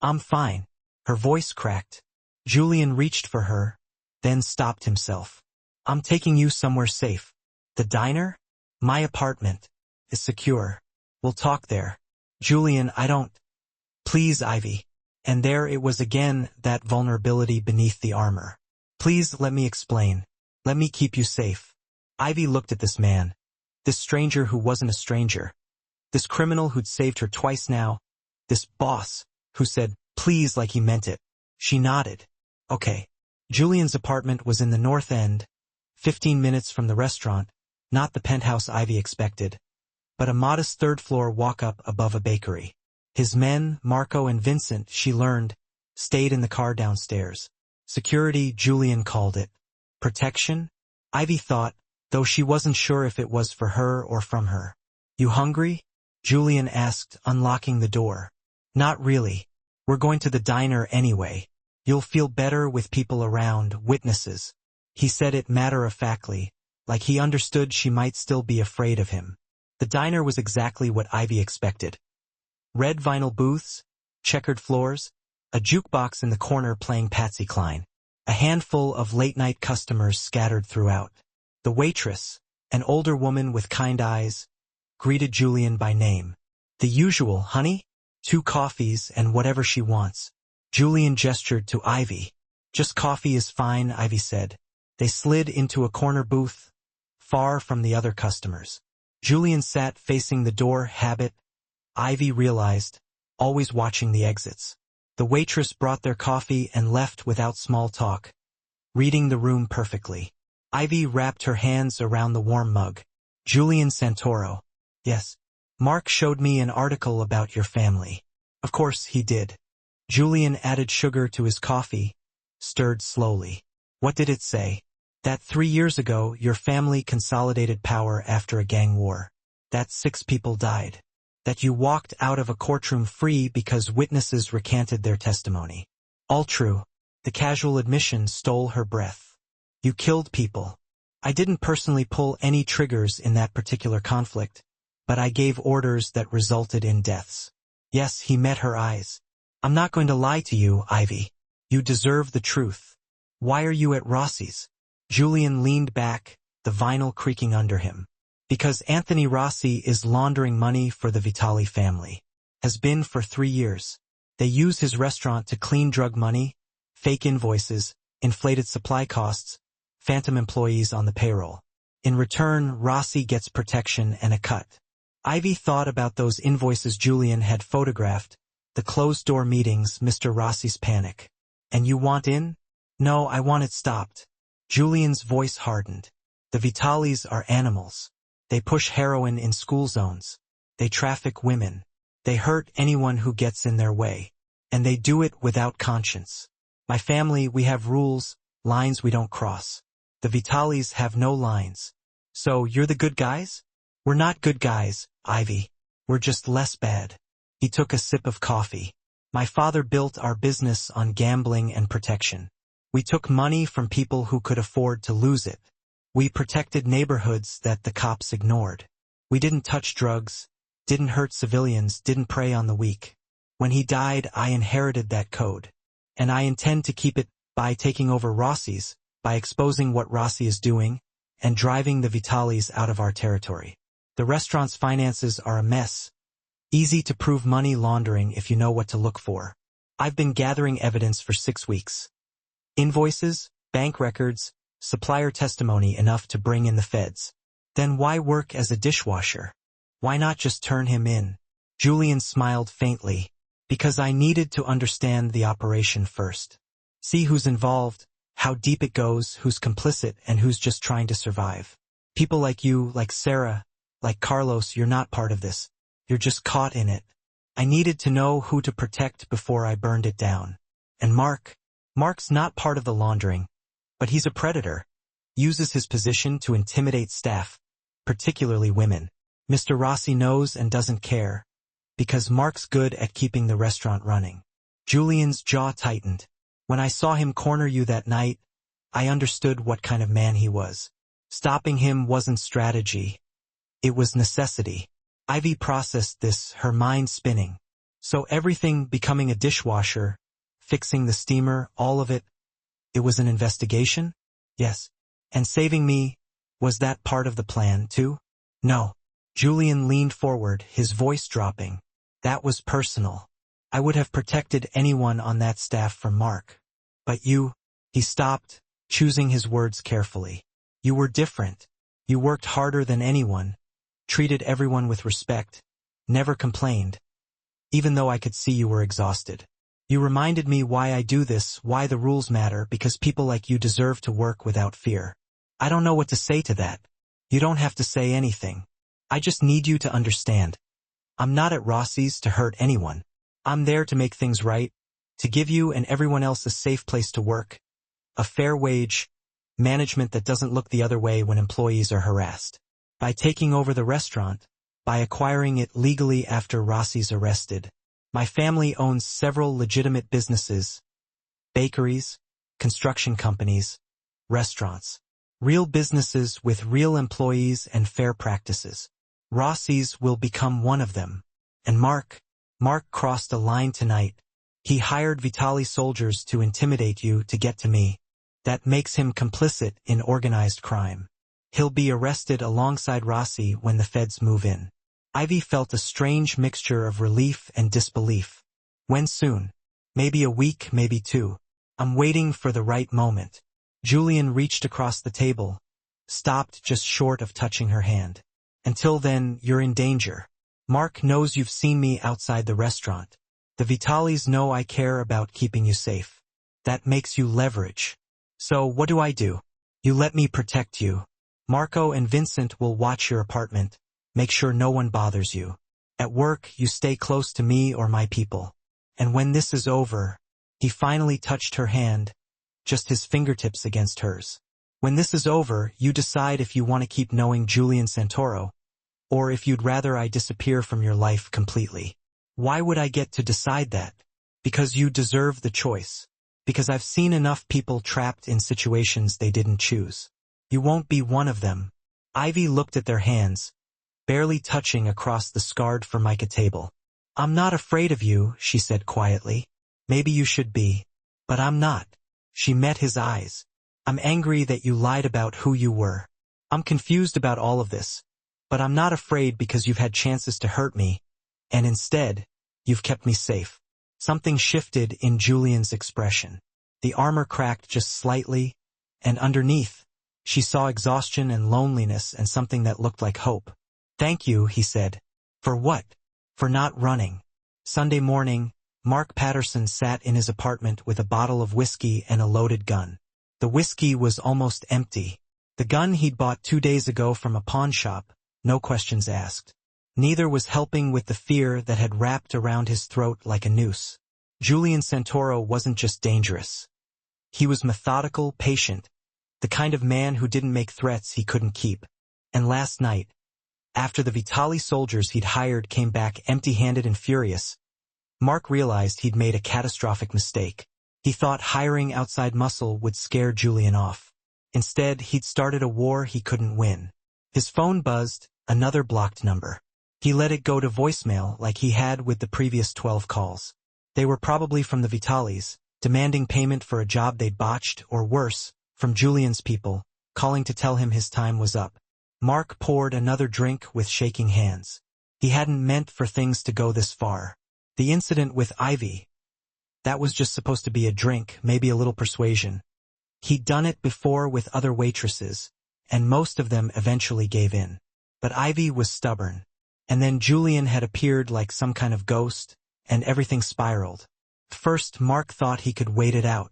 I'm fine. Her voice cracked. Julian reached for her, then stopped himself. I'm taking you somewhere safe. The diner? My apartment is secure. We'll talk there. Julian, I don't. Please, Ivy. And there it was again, that vulnerability beneath the armor. Please let me explain. Let me keep you safe. Ivy looked at this man. This stranger who wasn't a stranger. This criminal who'd saved her twice now. This boss who said, please, like he meant it. She nodded. Okay. Julian's apartment was in the North End, 15 minutes from the restaurant, not the penthouse Ivy expected, but a modest third-floor walk-up above a bakery. His men, Marco and Vincent, she learned, stayed in the car downstairs. Security, Julian called it. Protection? Ivy thought, though she wasn't sure if it was for her or from her. You hungry? Julian asked, unlocking the door. Not really. We're going to the diner anyway. You'll feel better with people around, witnesses. He said it matter-of-factly, like he understood she might still be afraid of him. The diner was exactly what Ivy expected. Red vinyl booths, checkered floors, a jukebox in the corner playing Patsy Cline, a handful of late-night customers scattered throughout. The waitress, an older woman with kind eyes, greeted Julian by name. The usual, honey? 2 coffees and whatever she wants. Julian gestured to Ivy. Just coffee is fine, Ivy said. They slid into a corner booth, far from the other customers. Julian sat facing the door, habit, Ivy realized, always watching the exits. The waitress brought their coffee and left without small talk, reading the room perfectly. Ivy wrapped her hands around the warm mug. Julian Santoro. Yes. Mark showed me an article about your family. Of course he did. Julian added sugar to his coffee, stirred slowly. What did it say? That 3 years ago your family consolidated power after a gang war. That 6 people died. That you walked out of a courtroom free because witnesses recanted their testimony. All true. The casual admission stole her breath. You killed people. I didn't personally pull any triggers in that particular conflict, but I gave orders that resulted in deaths. Yes, he met her eyes. I'm not going to lie to you, Ivy. You deserve the truth. Why are you at Rossi's? Julian leaned back, the vinyl creaking under him. Because Anthony Rossi is laundering money for the Vitali family. Has been for 3 years. They use his restaurant to clean drug money, fake invoices, inflated supply costs, phantom employees on the payroll. In return, Rossi gets protection and a cut. Ivy thought about those invoices Julian had photographed, the closed-door meetings, Mr. Rossi's panic. And you want in? No, I want it stopped. Julian's voice hardened. The Vitalis are animals. They push heroin in school zones. They traffic women. They hurt anyone who gets in their way. And they do it without conscience. My family, we have rules, lines we don't cross. The Vitalis have no lines. So, you're the good guys? We're not good guys, Ivy. We're just less bad. He took a sip of coffee. My father built our business on gambling and protection. We took money from people who could afford to lose it. We protected neighborhoods that the cops ignored. We didn't touch drugs, didn't hurt civilians, didn't prey on the weak. When he died, I inherited that code. And I intend to keep it by taking over Rossi's, by exposing what Rossi is doing, and driving the Vitalis out of our territory. The restaurant's finances are a mess. Easy to prove money laundering if you know what to look for. I've been gathering evidence for 6 weeks. Invoices, bank records, supplier testimony enough to bring in the feds. Then why work as a dishwasher? Why not just turn him in? Julian smiled faintly. Because I needed to understand the operation first. See who's involved, how deep it goes, who's complicit, and who's just trying to survive. People like you, like Sarah, like Carlos, you're not part of this. You're just caught in it. I needed to know who to protect before I burned it down. And Mark's not part of the laundering. But he's a predator. Uses his position to intimidate staff, particularly women. Mr. Rossi knows and doesn't care, because Mark's good at keeping the restaurant running. Julian's jaw tightened. When I saw him corner you that night, I understood what kind of man he was. Stopping him wasn't strategy. It was necessity. Ivy processed this, her mind spinning. So everything becoming a dishwasher, fixing the steamer, all of it, it was an investigation? Yes. And saving me, was that part of the plan, too? No. Julian leaned forward, his voice dropping. That was personal. I would have protected anyone on that staff from Mark. But you, he stopped, choosing his words carefully. You were different. You worked harder than anyone, treated everyone with respect, never complained. Even though I could see you were exhausted. You reminded me why I do this, why the rules matter, because people like you deserve to work without fear. I don't know what to say to that. You don't have to say anything. I just need you to understand. I'm not at Rossi's to hurt anyone. I'm there to make things right, to give you and everyone else a safe place to work, a fair wage, management that doesn't look the other way when employees are harassed. By taking over the restaurant, by acquiring it legally after Rossi's arrested, my family owns several legitimate businesses, bakeries, construction companies, restaurants. Real businesses with real employees and fair practices. Rossi's will become one of them. And Mark crossed a line tonight. He hired Vitali soldiers to intimidate you to get to me. That makes him complicit in organized crime. He'll be arrested alongside Rossi when the feds move in. Ivy felt a strange mixture of relief and disbelief. When soon? Maybe a week, maybe two. I'm waiting for the right moment. Julian reached across the table, stopped just short of touching her hand. Until then, you're in danger. Mark knows you've seen me outside the restaurant. The Vitalis know I care about keeping you safe. That makes you leverage. So what do? You let me protect you. Marco and Vincent will watch your apartment, make sure no one bothers you. At work, you stay close to me or my people. And when this is over, he finally touched her hand, just his fingertips against hers. When this is over, you decide if you want to keep knowing Julian Santoro, or if you'd rather I disappear from your life completely. Why would I get to decide that? Because you deserve the choice. Because I've seen enough people trapped in situations they didn't choose. You won't be one of them. Ivy looked at their hands, barely touching across the scarred Formica table. I'm not afraid of you, she said quietly. Maybe you should be. But I'm not. She met his eyes. I'm angry that you lied about who you were. I'm confused about all of this. But I'm not afraid because you've had chances to hurt me. And instead, you've kept me safe. Something shifted in Julian's expression. The armor cracked just slightly, and underneath, she saw exhaustion and loneliness and something that looked like hope. Thank you, he said. For what? For not running. Sunday morning, Mark Patterson sat in his apartment with a bottle of whiskey and a loaded gun. The whiskey was almost empty. The gun he'd bought 2 days ago from a pawn shop, no questions asked. Neither was helping with the fear that had wrapped around his throat like a noose. Julian Santoro wasn't just dangerous. He was methodical, patient, the kind of man who didn't make threats he couldn't keep. And last night, after the Vitali soldiers he'd hired came back empty-handed and furious, Mark realized he'd made a catastrophic mistake. He thought hiring outside muscle would scare Julian off. Instead, he'd started a war he couldn't win. His phone buzzed, another blocked number. He let it go to voicemail like he had with the previous 12 calls. They were probably from the Vitalis, demanding payment for a job they'd botched, or worse, from Julian's people, calling to tell him his time was up. Mark poured another drink with shaking hands. He hadn't meant for things to go this far. The incident with Ivy, that was just supposed to be a drink, maybe a little persuasion. He'd done it before with other waitresses, and most of them eventually gave in. But Ivy was stubborn. And then Julian had appeared like some kind of ghost, and everything spiraled. First, Mark thought he could wait it out.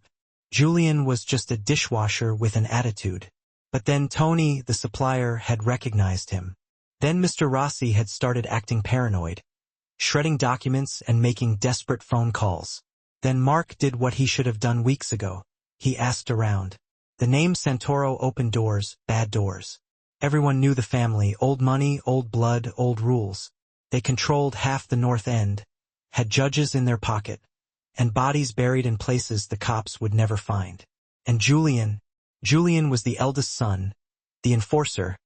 Julian was just a dishwasher with an attitude. But then Tony, the supplier, had recognized him. Then Mr. Rossi had started acting paranoid, shredding documents and making desperate phone calls. Then Mark did what he should have done weeks ago. He asked around. The name Santoro opened doors, bad doors. Everyone knew the family, old money, old blood, old rules. They controlled half the North End, had judges in their pocket, and bodies buried in places the cops would never find. And Julian was the eldest son, the enforcer,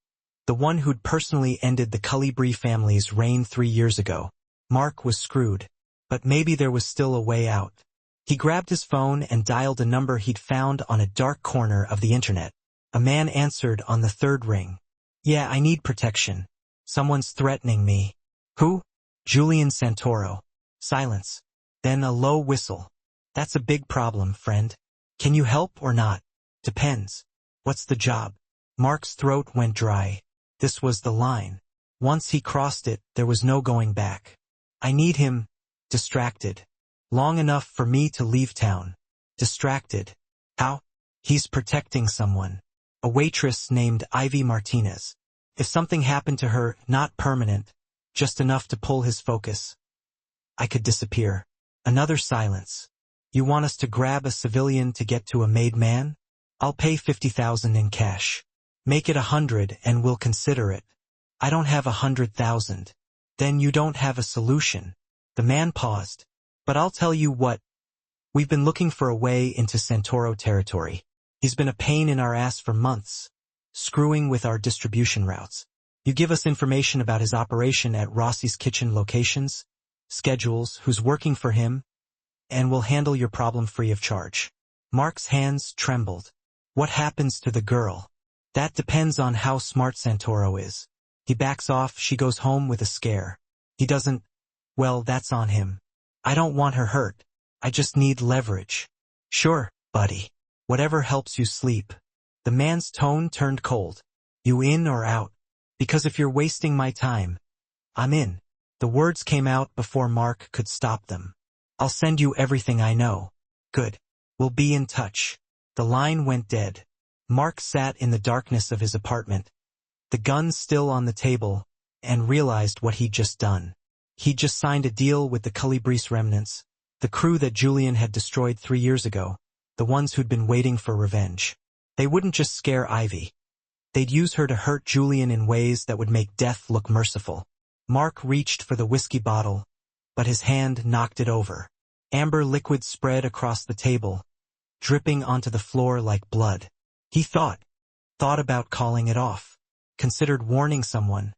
the one who'd personally ended the Culibri family's reign 3 years ago. Mark was screwed, but maybe there was still a way out. He grabbed his phone and dialed a number he'd found on a dark corner of the internet. A man answered on the third ring. Yeah, I need protection. Someone's threatening me. Who? Julian Santoro. Silence. Then a low whistle. That's a big problem, friend. Can you help or not? Depends. What's the job? Mark's throat went dry. This was the line. Once he crossed it, there was no going back. I need him distracted. Long enough for me to leave town. Distracted. How? He's protecting someone. A waitress named Ivy Martinez. If something happened to her, not permanent, just enough to pull his focus, I could disappear. Another silence. You want us to grab a civilian to get to a made man? I'll pay 50,000 in cash. Make it 100 and we'll consider it. I don't have 100,000. Then you don't have a solution. The man paused. But I'll tell you what. We've been looking for a way into Santoro territory. He's been a pain in our ass for months, screwing with our distribution routes. You give us information about his operation at Rossi's kitchen locations, schedules, who's working for him, and we'll handle your problem free of charge. Mark's hands trembled. What happens to the girl? That depends on how smart Santoro is. He backs off, she goes home with a scare. He doesn't, well, that's on him. I don't want her hurt. I just need leverage. Sure, buddy. Whatever helps you sleep. The man's tone turned cold. You in or out? Because if you're wasting my time, I'm in. The words came out before Mark could stop them. I'll send you everything I know. Good. We'll be in touch. The line went dead. Mark sat in the darkness of his apartment, the gun still on the table, and realized what he'd just done. He'd just signed a deal with the Culibris remnants, the crew that Julian had destroyed 3 years ago, the ones who'd been waiting for revenge. They wouldn't just scare Ivy. They'd use her to hurt Julian in ways that would make death look merciful. Mark reached for the whiskey bottle, but his hand knocked it over. Amber liquid spread across the table, dripping onto the floor like blood. He thought about calling it off, considered warning someone.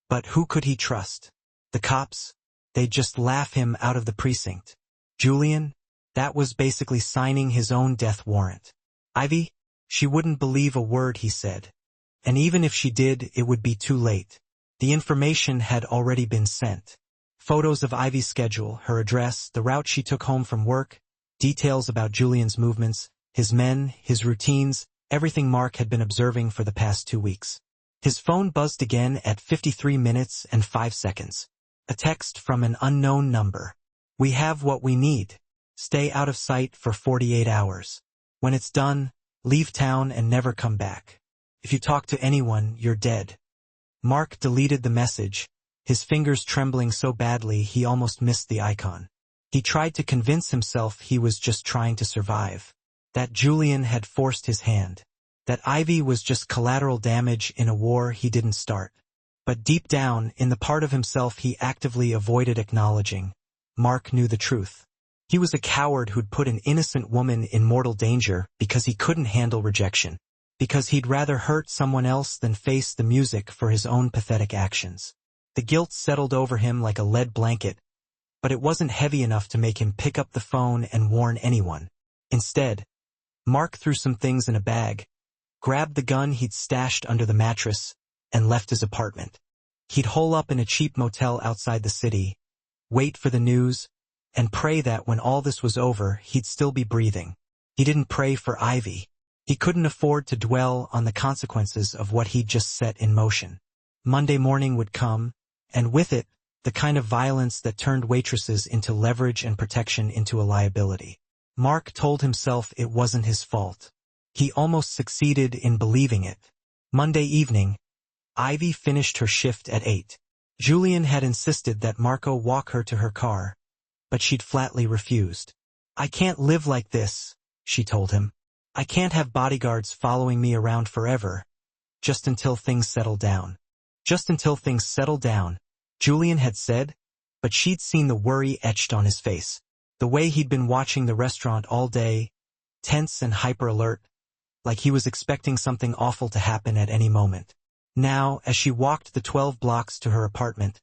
But who could he trust? The cops? They'd just laugh him out of the precinct. Julian? That was basically signing his own death warrant. Ivy? She wouldn't believe a word he said. And even if she did, it would be too late. The information had already been sent. Photos of Ivy's schedule, her address, the route she took home from work, details about Julian's movements, his men, his routines, everything Mark had been observing for the past 2 weeks. His phone buzzed again at 53 minutes and 5 seconds. A text from an unknown number. We have what we need. Stay out of sight for 48 hours. When it's done, leave town and never come back. If you talk to anyone, you're dead. Mark deleted the message, his fingers trembling so badly he almost missed the icon. He tried to convince himself he was just trying to survive, that Julian had forced his hand, that Ivy was just collateral damage in a war he didn't start. But deep down, in the part of himself he actively avoided acknowledging, Mark knew the truth. He was a coward who'd put an innocent woman in mortal danger because he couldn't handle rejection, because he'd rather hurt someone else than face the music for his own pathetic actions. The guilt settled over him like a lead blanket, but it wasn't heavy enough to make him pick up the phone and warn anyone. Instead, Mark threw some things in a bag, grabbed the gun he'd stashed under the mattress, and left his apartment. He'd hole up in a cheap motel outside the city, wait for the news, and pray that when all this was over, he'd still be breathing. He didn't pray for Ivy. He couldn't afford to dwell on the consequences of what he'd just set in motion. Monday morning would come, and with it, the kind of violence that turned waitresses into leverage and protection into a liability. Mark told himself it wasn't his fault. He almost succeeded in believing it. Monday evening, Ivy finished her shift at 8. Julian had insisted that Marco walk her to her car, but she'd flatly refused. I can't live like this, she told him. I can't have bodyguards following me around forever, just until things settle down. Just until things settle down, Julian had said, but she'd seen the worry etched on his face. The way he'd been watching the restaurant all day, tense and hyper-alert, like he was expecting something awful to happen at any moment. Now, as she walked the 12 blocks to her apartment,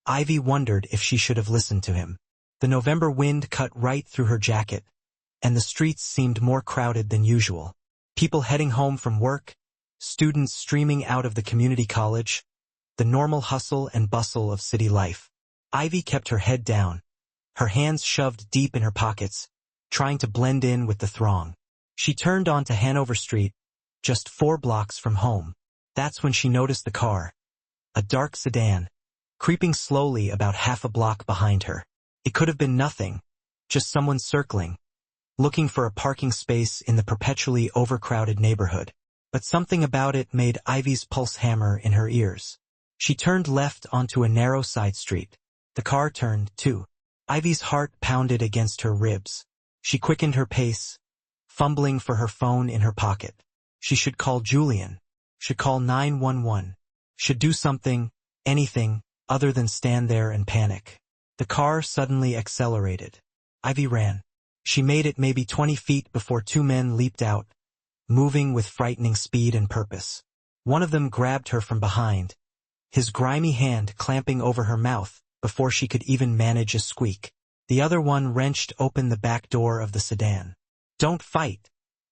Ivy wondered if she should have listened to him. The November wind cut right through her jacket, and the streets seemed more crowded than usual. People heading home from work, students streaming out of the community college, the normal hustle and bustle of city life. Ivy kept her head down, her hands shoved deep in her pockets, trying to blend in with the throng. She turned onto Hanover Street, just 4 blocks from home. That's when she noticed the car, a dark sedan, creeping slowly about half a block behind her. It could have been nothing, just someone circling, looking for a parking space in the perpetually overcrowded neighborhood. but something about it made Ivy's pulse hammer in her ears. She turned left onto a narrow side street. The car turned, too. Ivy's heart pounded against her ribs. She quickened her pace, fumbling for her phone in her pocket. She should call Julian. Should call 911. Should do something, anything, other than stand there and panic. The car suddenly accelerated. Ivy ran. She made it maybe 20 feet before two men leaped out, moving with frightening speed and purpose. One of them grabbed her from behind, his grimy hand clamping over her mouth before she could even manage a squeak. The other one wrenched open the back door of the sedan. "Don't fight,"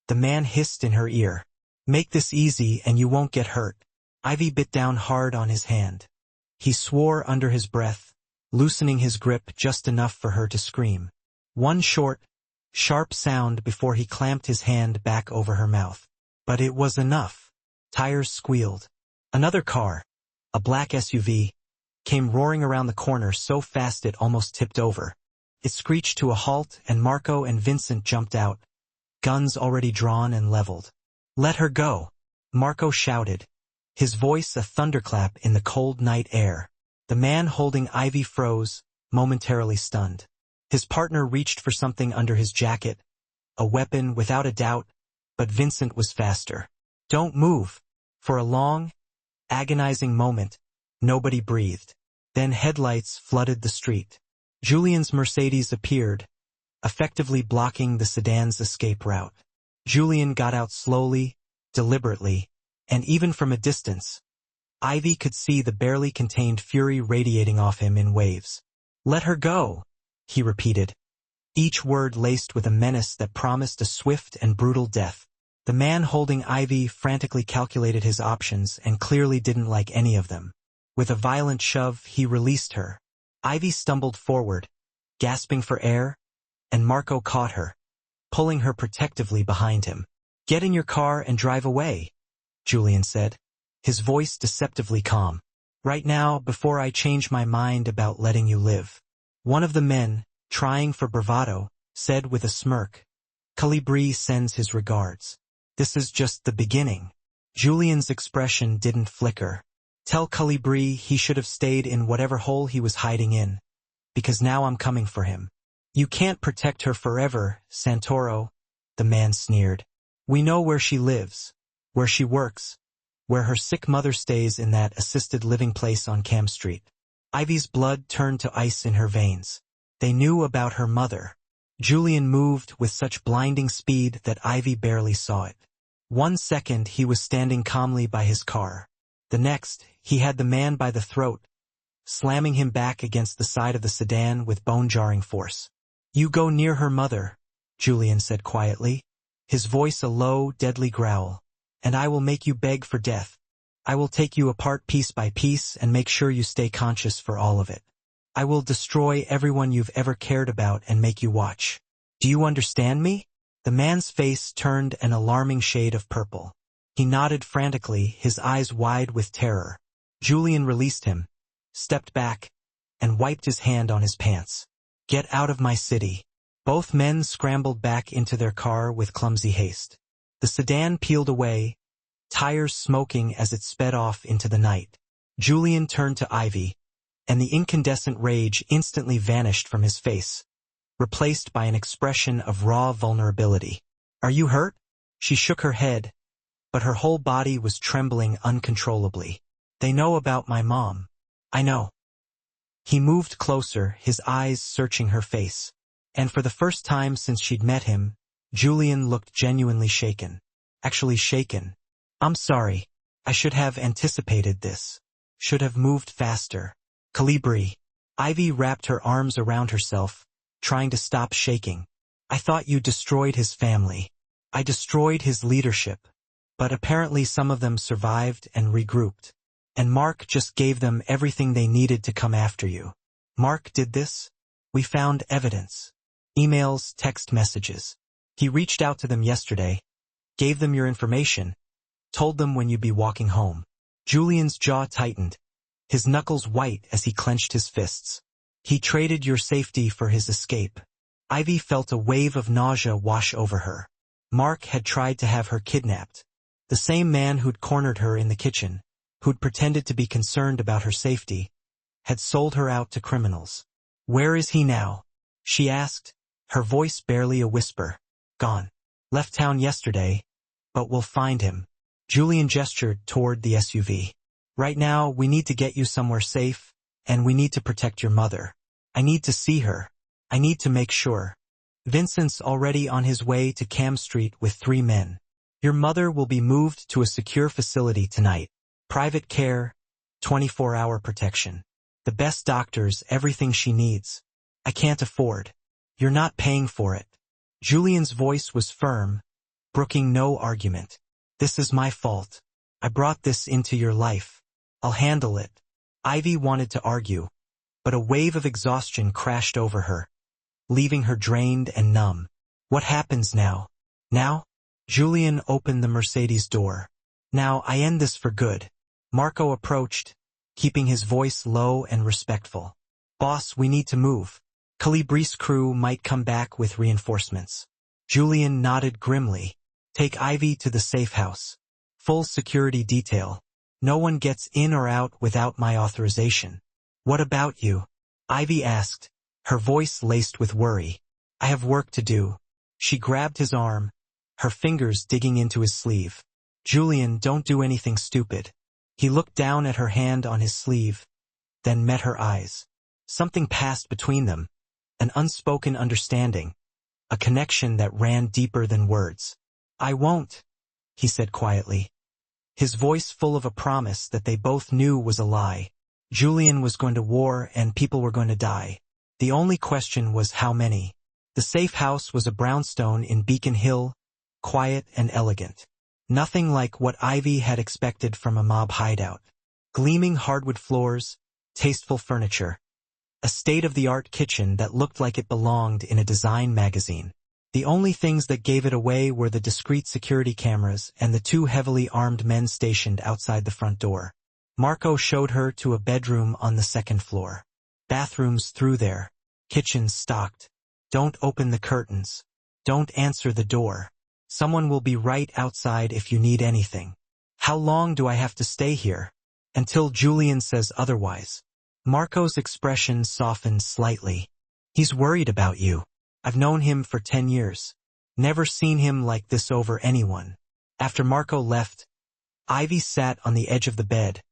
the man hissed in her ear. "Make this easy and you won't get hurt." Ivy bit down hard on his hand. He swore under his breath, loosening his grip just enough for her to scream. One short, sharp sound before he clamped his hand back over her mouth. But it was enough. Tires squealed. Another car, a black SUV, came roaring around the corner so fast it almost tipped over. It screeched to a halt and Marco and Vincent jumped out, guns already drawn and leveled. "Let her go," Marco shouted, his voice a thunderclap in the cold night air. The man holding Ivy froze, momentarily stunned. His partner reached for something under his jacket, a weapon without a doubt, but Vincent was faster. "Don't move." For a long, agonizing moment, nobody breathed. Then headlights flooded the street. Julian's Mercedes appeared, effectively blocking the sedan's escape route. Julian got out slowly, deliberately, and even from a distance, Ivy could see the barely contained fury radiating off him in waves. "Let her go," he repeated, each word laced with a menace that promised a swift and brutal death. The man holding Ivy frantically calculated his options and clearly didn't like any of them. With a violent shove, he released her. Ivy stumbled forward, gasping for air, and Marco caught her, pulling her protectively behind him. "Get in your car and drive away," Julian said, his voice deceptively calm. "Right now, before I change my mind about letting you live." One of the men, trying for bravado, said with a smirk, "Calibri sends his regards." "This is just the beginning." Julian's expression didn't flicker. "Tell Calibri he should have stayed in whatever hole he was hiding in, because now I'm coming for him." "You can't protect her forever, Santoro," the man sneered. "We know where she lives, where she works, where her sick mother stays in that assisted living place on Cam Street." Ivy's blood turned to ice in her veins. They knew about her mother. Julian moved with such blinding speed that Ivy barely saw it. 1 second he was standing calmly by his car. The next, he had the man by the throat, slamming him back against the side of the sedan with bone-jarring force. "You go near her mother," Julian said quietly, his voice a low, deadly growl, "and I will make you beg for death. I will take you apart piece by piece and make sure you stay conscious for all of it. I will destroy everyone you've ever cared about and make you watch. Do you understand me?" The man's face turned an alarming shade of purple. He nodded frantically, his eyes wide with terror. Julian released him, stepped back, and wiped his hand on his pants. "Get out of my city." Both men scrambled back into their car with clumsy haste. The sedan peeled away, tires smoking as it sped off into the night. Julian turned to Ivy, and the incandescent rage instantly vanished from his face, replaced by an expression of raw vulnerability. "Are you hurt?" She shook her head, but her whole body was trembling uncontrollably. "They know about my mom." "I know." He moved closer, his eyes searching her face. And for the first time since she'd met him, Julian looked genuinely shaken. Actually shaken. "I'm sorry. I should have anticipated this. Should have moved faster." "Calibri." Ivy wrapped her arms around herself, trying to stop shaking. "I thought you destroyed his family. I destroyed his leadership. But apparently some of them survived and regrouped. And Mark just gave them everything they needed to come after you." "Mark did this?" "We found evidence. Emails, text messages. He reached out to them yesterday, gave them your information, told them when you'd be walking home." Julian's jaw tightened, his knuckles white as he clenched his fists. "He traded your safety for his escape." Ivy felt a wave of nausea wash over her. Mark had tried to have her kidnapped. The same man who'd cornered her in the kitchen, who'd pretended to be concerned about her safety, had sold her out to criminals. "Where is he now?" she asked, her voice barely a whisper. "Gone. Left town yesterday, but we'll find him." Julian gestured toward the SUV. "Right now, we need to get you somewhere safe, and we need to protect your mother. I need to see her. I need to make sure." Vincent's already on his way to Cam Street with 3 men. "Your mother will be moved to a secure facility tonight. Private care, 24-hour protection. The best doctors, everything she needs. I can't afford. You're not paying for it." Julian's voice was firm, brooking no argument. "This is my fault. I brought this into your life. I'll handle it." Ivy wanted to argue, but a wave of exhaustion crashed over her, leaving her drained and numb. "What happens now?" "Now?" Julian opened the Mercedes door. "Now I end this for good." Marco approached, keeping his voice low and respectful. "Boss, we need to move. Calabrese crew might come back with reinforcements." Julian nodded grimly. "Take Ivy to the safe house. Full security detail. No one gets in or out without my authorization." "What about you?" Ivy asked, her voice laced with worry. "I have work to do." She grabbed his arm, her fingers digging into his sleeve. "Julian, don't do anything stupid." He looked down at her hand on his sleeve, then met her eyes. Something passed between them, an unspoken understanding, a connection that ran deeper than words. "I won't," he said quietly, his voice full of a promise that they both knew was a lie. Julian was going to war and people were going to die. The only question was how many. The safe house was a brownstone in Beacon Hill, quiet and elegant. Nothing like what Ivy had expected from a mob hideout. Gleaming hardwood floors, tasteful furniture, a state-of-the-art kitchen that looked like it belonged in a design magazine. The only things that gave it away were the discreet security cameras and the 2 heavily armed men stationed outside the front door. Marco showed her to a bedroom on the 2nd floor. Bathrooms through there. Kitchens stocked. "Don't open the curtains. Don't answer the door. Someone will be right outside if you need anything." "How long do I have to stay here?" "Until Julian says otherwise." Marco's expression softened slightly. "He's worried about you. I've known him for 10 years. Never seen him like this over anyone." After Marco left, Ivy sat on the edge of the bed,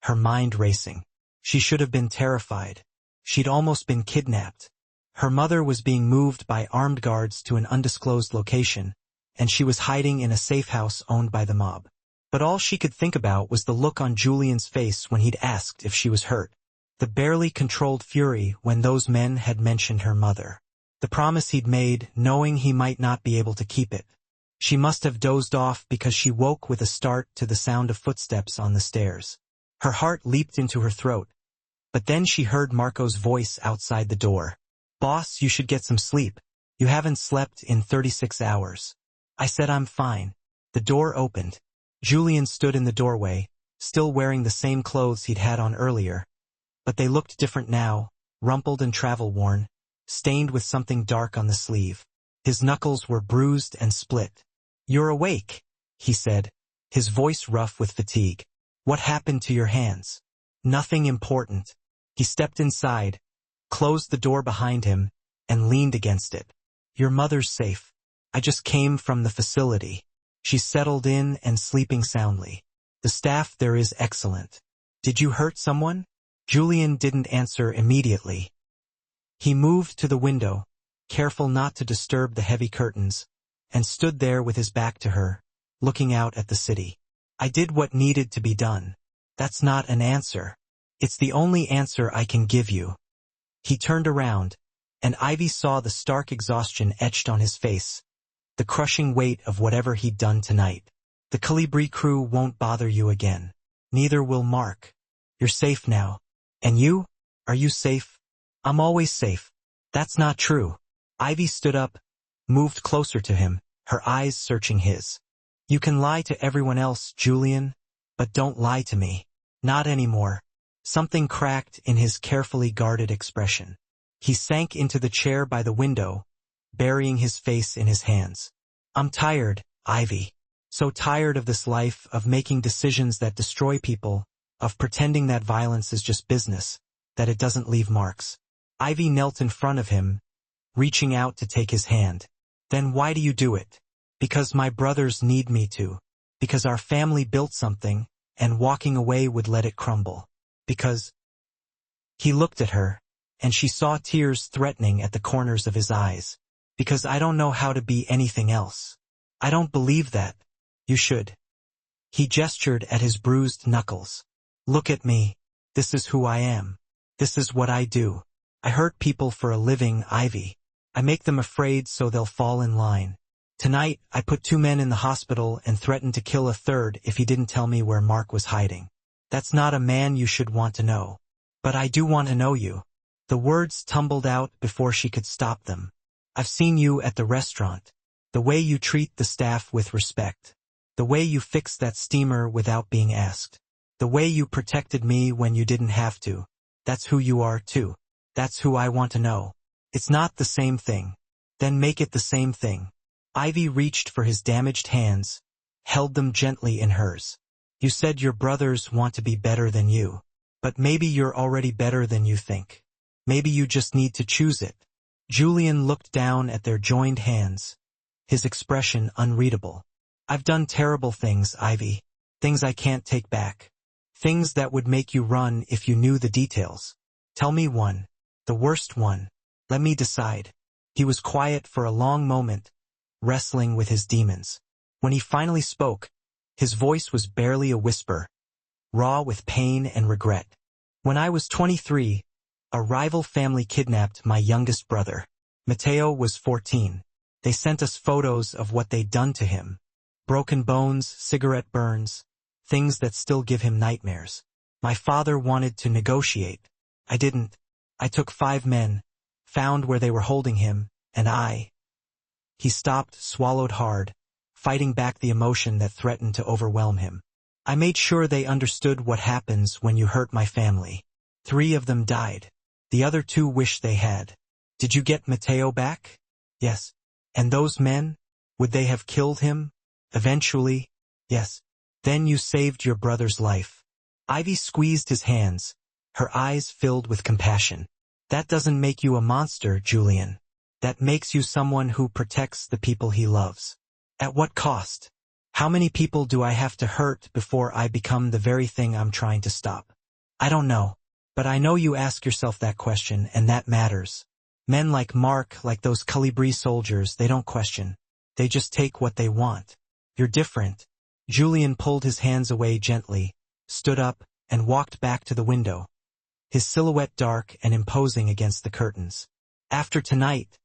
her mind racing. She should have been terrified. She'd almost been kidnapped. Her mother was being moved by armed guards to an undisclosed location, and she was hiding in a safe house owned by the mob. But all she could think about was the look on Julian's face when he'd asked if she was hurt. The barely controlled fury when those men had mentioned her mother. The promise he'd made, knowing he might not be able to keep it. She must have dozed off because she woke with a start to the sound of footsteps on the stairs. Her heart leaped into her throat. But then she heard Marco's voice outside the door. "Boss, you should get some sleep. You haven't slept in 36 hours. I said I'm fine." The door opened. Julian stood in the doorway, still wearing the same clothes he'd had on earlier. But they looked different now, rumpled and travel-worn, stained with something dark on the sleeve. His knuckles were bruised and split. "You're awake," he said, his voice rough with fatigue. "What happened to your hands?" "Nothing important." He stepped inside, closed the door behind him, and leaned against it. "Your mother's safe. I just came from the facility. She's settled in and sleeping soundly. The staff there is excellent." "Did you hurt someone?" Julian didn't answer immediately. He moved to the window, careful not to disturb the heavy curtains, and stood there with his back to her, looking out at the city. "I did what needed to be done." "That's not an answer." "It's the only answer I can give you." He turned around, and Ivy saw the stark exhaustion etched on his face, the crushing weight of whatever he'd done tonight. "The Calabrese crew won't bother you again. Neither will Mark. You're safe now. And you? Are you safe?" "I'm always safe." "That's not true." Ivy stood up, moved closer to him, her eyes searching his. "You can lie to everyone else, Julian, but don't lie to me. Not anymore." Something cracked in his carefully guarded expression. He sank into the chair by the window, burying his face in his hands. "I'm tired, Ivy." So tired of this life, of making decisions that destroy people, of pretending that violence is just business, that it doesn't leave marks. Ivy knelt in front of him, reaching out to take his hand. Then why do you do it? Because my brothers need me to. Because our family built something, and walking away would let it crumble. Because... He looked at her, and she saw tears threatening at the corners of his eyes. Because I don't know how to be anything else. I don't believe that. You should. He gestured at his bruised knuckles. Look at me. This is who I am. This is what I do. I hurt people for a living, Ivy. I make them afraid so they'll fall in line. Tonight, I put 2 men in the hospital and threatened to kill a third if he didn't tell me where Mark was hiding. That's not a man you should want to know. But I do want to know you. The words tumbled out before she could stop them. I've seen you at the restaurant. The way you treat the staff with respect. The way you fix that steamer without being asked. The way you protected me when you didn't have to. That's who you are too. That's who I want to know. It's not the same thing. Then make it the same thing. Ivy reached for his damaged hands, held them gently in hers. You said your brothers want to be better than you. But maybe you're already better than you think. Maybe you just need to choose it. Julian looked down at their joined hands, his expression unreadable. I've done terrible things, Ivy. Things I can't take back. Things that would make you run if you knew the details. Tell me one. The worst one. Let me decide. He was quiet for a long moment, wrestling with his demons. When he finally spoke, his voice was barely a whisper, raw with pain and regret. When I was 23, a rival family kidnapped my youngest brother. Mateo was 14. They sent us photos of what they'd done to him. Broken bones, cigarette burns, things that still give him nightmares. My father wanted to negotiate. I didn't. I took 5 men, found where they were holding him, and He stopped, swallowed hard, fighting back the emotion that threatened to overwhelm him. I made sure they understood what happens when you hurt my family. 3 of them died. The other 2 wish they had. Did you get Mateo back? Yes. And those men? Would they have killed him? Eventually? Yes. Then you saved your brother's life. Ivy squeezed his hands, her eyes filled with compassion. That doesn't make you a monster, Julian. That makes you someone who protects the people he loves. At what cost? How many people do I have to hurt before I become the very thing I'm trying to stop? I don't know. But I know you ask yourself that question, and that matters. Men like Mark, like those Calibri soldiers, they don't question. They just take what they want. You're different. Julian pulled his hands away gently, stood up, and walked back to the window, his silhouette dark and imposing against the curtains. After tonight,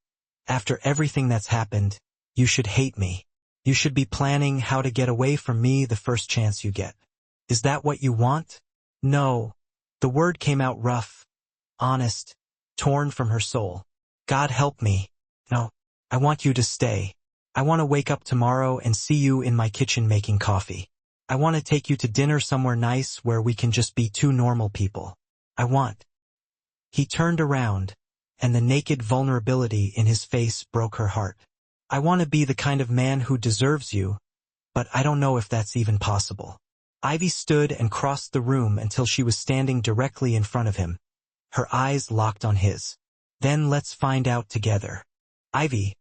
after everything that's happened, you should hate me. You should be planning how to get away from me the first chance you get. Is that what you want? No. The word came out rough, honest, torn from her soul. God help me. No, I want you to stay. I want to wake up tomorrow and see you in my kitchen making coffee. I want to take you to dinner somewhere nice where we can just be 2 normal people. I want. He turned around, and the naked vulnerability in his face broke her heart. I want to be the kind of man who deserves you, but I don't know if that's even possible. Ivy stood and crossed the room until she was standing directly in front of him, her eyes locked on his. Then let's find out together. Ivy,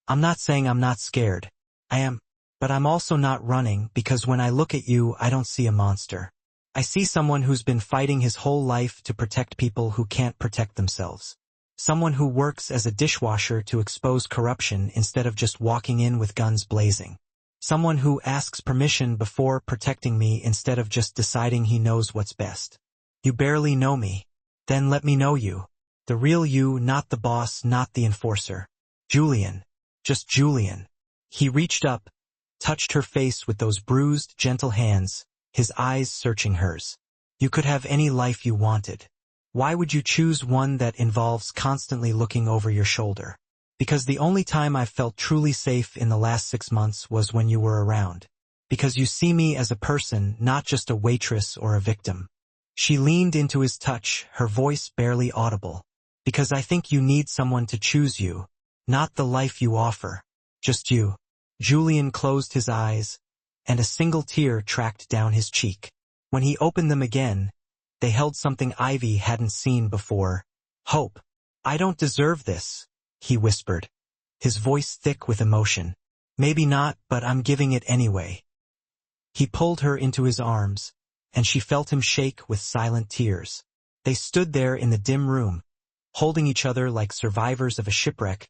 I'm not saying I'm not scared. I am. But I'm also not running because when I look at you, I don't see a monster. I see someone who's been fighting his whole life to protect people who can't protect themselves. Someone who works as a dishwasher to expose corruption instead of just walking in with guns blazing. Someone who asks permission before protecting me instead of just deciding he knows what's best. You barely know me. Then let me know you. The real you, not the boss, not the enforcer. Julian. Just Julian. He reached up, touched her face with those bruised, gentle hands, his eyes searching hers. You could have any life you wanted. Why would you choose one that involves constantly looking over your shoulder? Because the only time I've felt truly safe in the last 6 months was when you were around. Because you see me as a person, not just a waitress or a victim. She leaned into his touch, her voice barely audible. Because I think you need someone to choose you, not the life you offer. Just you. Julian closed his eyes, and a single tear tracked down his cheek. When he opened them again, they held something Ivy hadn't seen before. Hope. I don't deserve this, he whispered, his voice thick with emotion. Maybe not, but I'm giving it anyway. He pulled her into his arms, and she felt him shake with silent tears. They stood there in the dim room, holding each other like survivors of a shipwreck,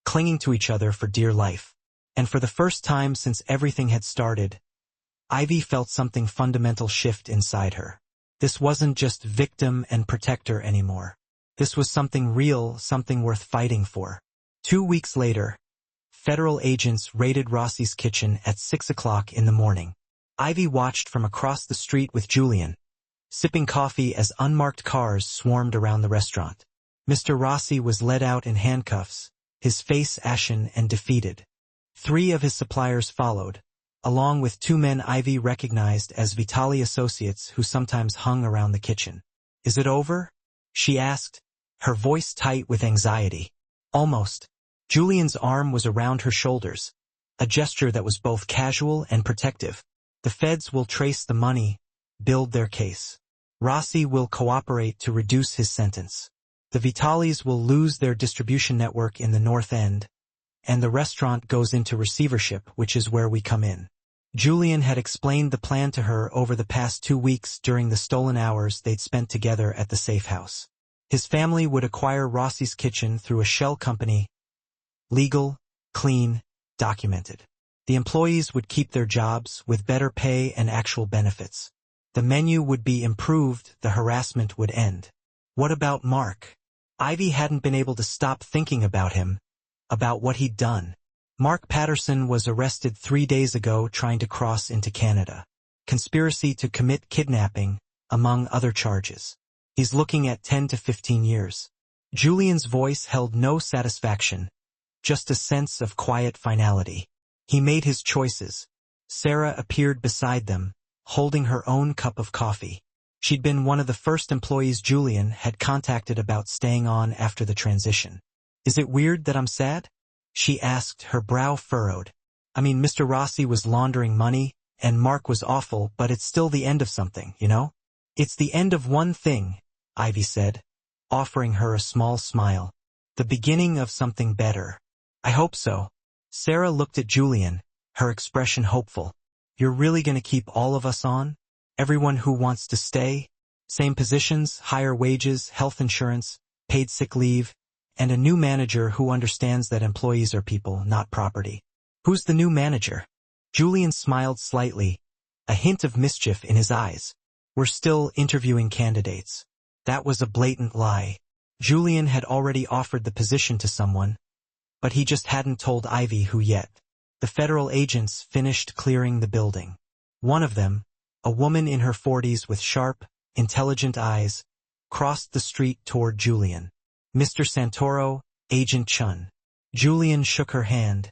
clinging to each other for dear life. And for the first time since everything had started, Ivy felt something fundamental shift inside her. This wasn't just victim and protector anymore. This was something real, something worth fighting for. 2 weeks later, federal agents raided Rossi's kitchen at 6 o'clock in the morning. Ivy watched from across the street with Julian, sipping coffee as unmarked cars swarmed around the restaurant. Mr. Rossi was led out in handcuffs, his face ashen and defeated. 3 of his suppliers followed, along with 2 men Ivy recognized as Vitali associates who sometimes hung around the kitchen. Is it over? She asked, her voice tight with anxiety. Almost. Julian's arm was around her shoulders, a gesture that was both casual and protective. The feds will trace the money, build their case. Rossi will cooperate to reduce his sentence. The Vitalis will lose their distribution network in the North End, and the restaurant goes into receivership, which is where we come in. Julian had explained the plan to her over the past 2 weeks during the stolen hours they'd spent together at the safe house. His family would acquire Rossi's kitchen through a shell company, legal, clean, documented. The employees would keep their jobs with better pay and actual benefits. The menu would be improved, the harassment would end. What about Mark? Ivy hadn't been able to stop thinking about him, about what he'd done. Mark Patterson was arrested 3 days ago trying to cross into Canada. Conspiracy to commit kidnapping, among other charges. He's looking at 10 to 15 years. Julian's voice held no satisfaction, just a sense of quiet finality. He made his choices. Sarah appeared beside them, holding her own cup of coffee. She'd been one of the first employees Julian had contacted about staying on after the transition. Is it weird that I'm sad? She asked, her brow furrowed. I mean, Mr. Rossi was laundering money, and Mark was awful, but it's still the end of something, you know? It's the end of one thing, Ivy said, offering her a small smile. The beginning of something better. I hope so. Sarah looked at Julian, her expression hopeful. You're really going to keep all of us on? Everyone who wants to stay? Same positions, higher wages, health insurance, paid sick leave, and a new manager who understands that employees are people, not property. Who's the new manager? Julian smiled slightly, a hint of mischief in his eyes. We're still interviewing candidates. That was a blatant lie. Julian had already offered the position to someone, but he just hadn't told Ivy who yet. The federal agents finished clearing the building. One of them, a woman in her 40s with sharp, intelligent eyes, crossed the street toward Julian. Mr. Santoro, Agent Chun. Julian shook her hand,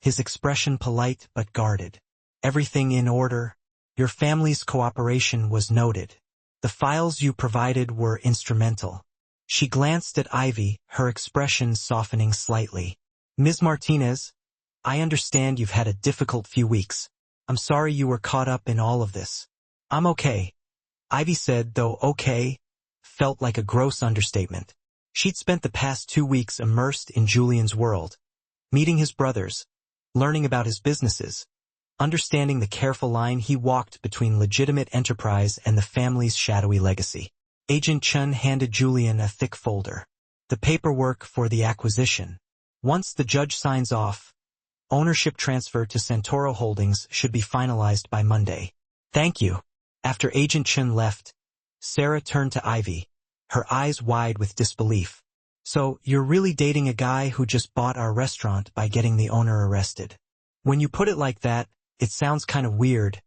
his expression polite but guarded. Everything in order. Your family's cooperation was noted. The files you provided were instrumental. She glanced at Ivy, her expression softening slightly. Ms. Martinez, I understand you've had a difficult few weeks. I'm sorry you were caught up in all of this. I'm okay. Ivy said, though okay felt like a gross understatement. She'd spent the past 2 weeks immersed in Julian's world, meeting his brothers, learning about his businesses, understanding the careful line he walked between legitimate enterprise and the family's shadowy legacy. Agent Chun handed Julian a thick folder. The paperwork for the acquisition. Once the judge signs off, ownership transfer to Santoro Holdings should be finalized by Monday. Thank you. After Agent Chun left, Sarah turned to Ivy, her eyes wide with disbelief. So, you're really dating a guy who just bought our restaurant by getting the owner arrested. When you put it like that, it sounds kind of weird,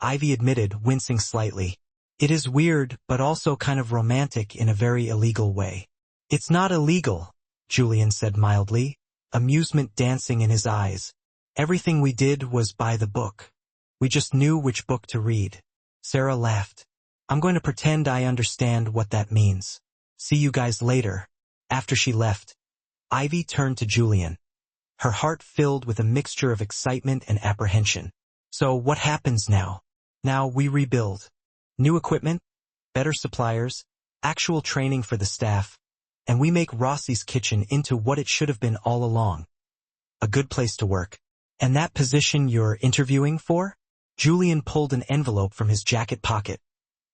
Ivy admitted, wincing slightly. It is weird, but also kind of romantic in a very illegal way. It's not illegal, Julian said mildly, amusement dancing in his eyes. Everything we did was by the book. We just knew which book to read. Sarah laughed. I'm going to pretend I understand what that means. See you guys later. After she left, Ivy turned to Julian, her heart filled with a mixture of excitement and apprehension. So what happens now? Now we rebuild. New equipment, better suppliers, actual training for the staff, and we make Rossi's kitchen into what it should have been all along. A good place to work. And that position you're interviewing for? Julian pulled an envelope from his jacket pocket,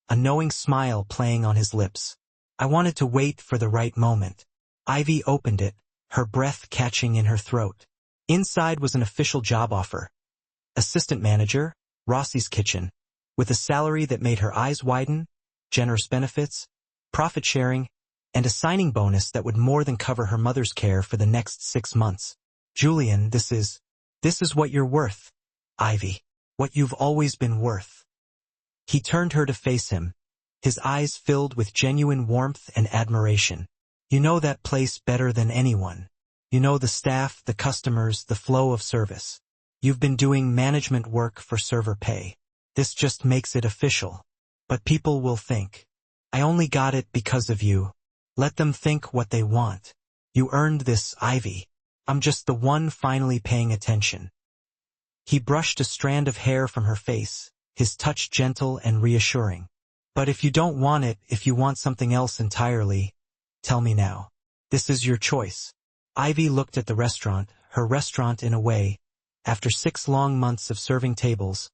a knowing smile playing on his lips. I wanted to wait for the right moment. Ivy opened it, her breath catching in her throat. Inside was an official job offer. Assistant manager, Rossi's kitchen, with a salary that made her eyes widen, generous benefits, profit sharing, and a signing bonus that would more than cover her mother's care for the next 6 months. Julian, this is what you're worth, Ivy. What you've always been worth. He turned her to face him, his eyes filled with genuine warmth and admiration. You know that place better than anyone. You know the staff, the customers, the flow of service. You've been doing management work for server pay. This just makes it official. But people will think, I only got it because of you. Let them think what they want. You earned this, Ivy. I'm just the one finally paying attention. He brushed a strand of hair from her face, his touch gentle and reassuring. But if you don't want it, if you want something else entirely, tell me now. This is your choice. Ivy looked at the restaurant, her restaurant in a way, after 6 long months of serving tables,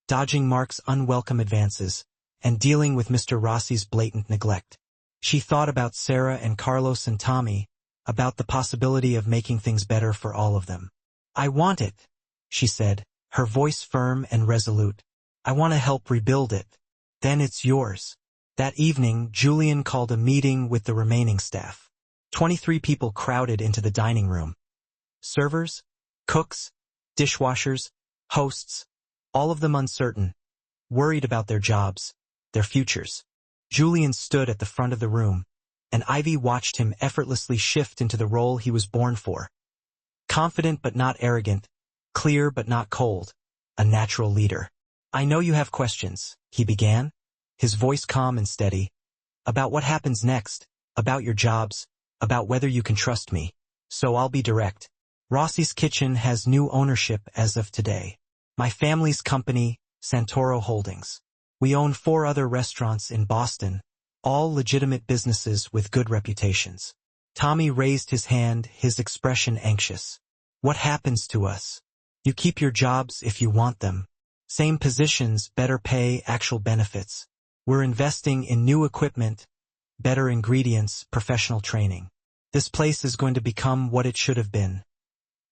dodging Mark's unwelcome advances, and dealing with Mr. Rossi's blatant neglect. She thought about Sarah and Carlos and Tommy, about the possibility of making things better for all of them. I want it, she said, her voice firm and resolute. I want to help rebuild it. Then it's yours. That evening, Julian called a meeting with the remaining staff. 23 people crowded into the dining room. Servers, cooks, dishwashers, hosts, all of them uncertain, worried about their jobs, their futures. Julian stood at the front of the room, and Ivy watched him effortlessly shift into the role he was born for. Confident but not arrogant, clear but not cold, a natural leader. I know you have questions, he began, his voice calm and steady, about what happens next, about your jobs, about whether you can trust me. So I'll be direct. Rossi's Kitchen has new ownership as of today. My family's company, Santoro Holdings. We own 4 other restaurants in Boston, all legitimate businesses with good reputations. Tommy raised his hand, his expression anxious. What happens to us? You keep your jobs if you want them. Same positions, better pay, actual benefits. We're investing in new equipment, better ingredients, professional training. This place is going to become what it should have been.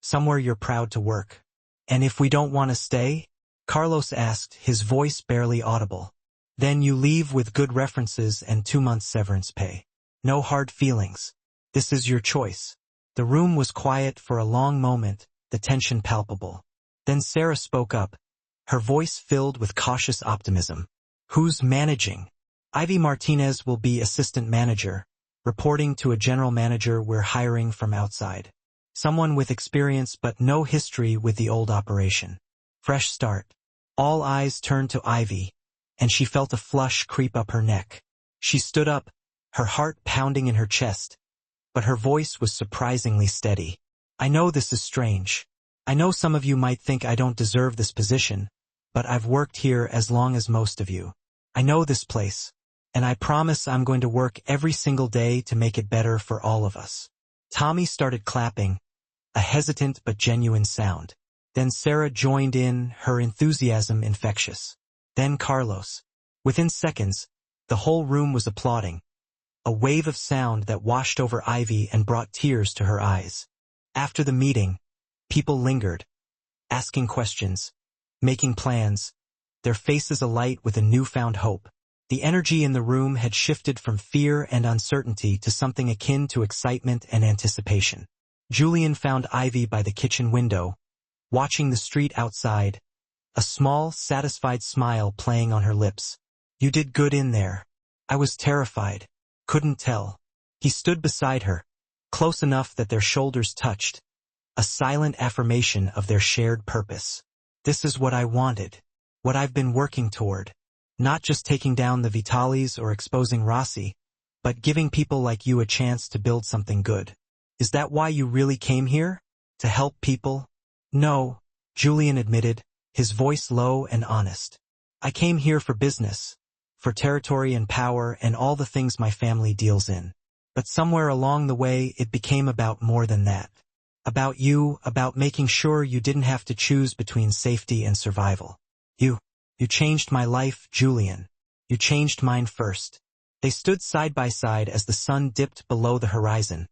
Somewhere you're proud to work. And if we don't want to stay? Carlos asked, his voice barely audible. Then you leave with good references and 2 months severance pay. No hard feelings. This is your choice. The room was quiet for a long moment, the tension palpable. Then Sarah spoke up, her voice filled with cautious optimism. Who's managing? Ivy Martinez will be assistant manager, reporting to a general manager we're hiring from outside. Someone with experience but no history with the old operation. Fresh start. All eyes turned to Ivy, and she felt a flush creep up her neck. She stood up, her heart pounding in her chest, but her voice was surprisingly steady. I know this is strange. I know some of you might think I don't deserve this position, but I've worked here as long as most of you. I know this place, and I promise I'm going to work every single day to make it better for all of us. Tommy started clapping, a hesitant but genuine sound. Then Sarah joined in, her enthusiasm infectious. Then Carlos. Within seconds, the whole room was applauding, a wave of sound that washed over Ivy and brought tears to her eyes. After the meeting, people lingered, asking questions, making plans, their faces alight with a newfound hope. The energy in the room had shifted from fear and uncertainty to something akin to excitement and anticipation. Julian found Ivy by the kitchen window, watching the street outside, a small, satisfied smile playing on her lips. You did good in there. I was terrified. Couldn't tell. He stood beside her, close enough that their shoulders touched, a silent affirmation of their shared purpose. This is what I wanted, what I've been working toward. Not just taking down the Vitalis or exposing Rossi, but giving people like you a chance to build something good. Is that why you really came here? To help people? No, Julian admitted, his voice low and honest. "I came here for business, for territory and power and all the things my family deals in. But somewhere along the way it became about more than that. About you, about making sure you didn't have to choose between safety and survival. You changed my life, Julian. You changed mine first." They stood side by side as the sun dipped below the horizon,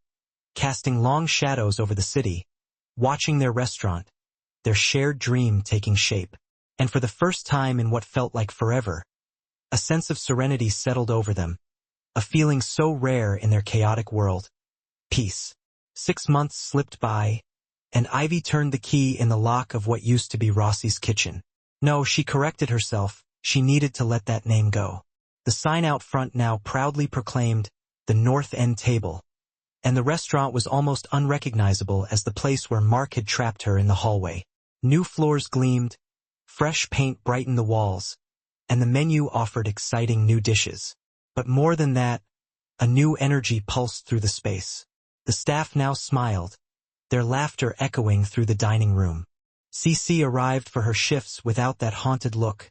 casting long shadows over the city, watching their restaurant, their shared dream taking shape. And for the first time in what felt like forever, a sense of serenity settled over them, a feeling so rare in their chaotic world. Peace. 6 months slipped by, and Ivy turned the key in the lock of what used to be Rossi's kitchen. No, she corrected herself, she needed to let that name go. The sign out front now proudly proclaimed, "The North End Table," and the restaurant was almost unrecognizable as the place where Mark had trapped her in the hallway. New floors gleamed, fresh paint brightened the walls, and the menu offered exciting new dishes. But more than that, a new energy pulsed through the space. The staff now smiled, their laughter echoing through the dining room. Cece arrived for her shifts without that haunted look,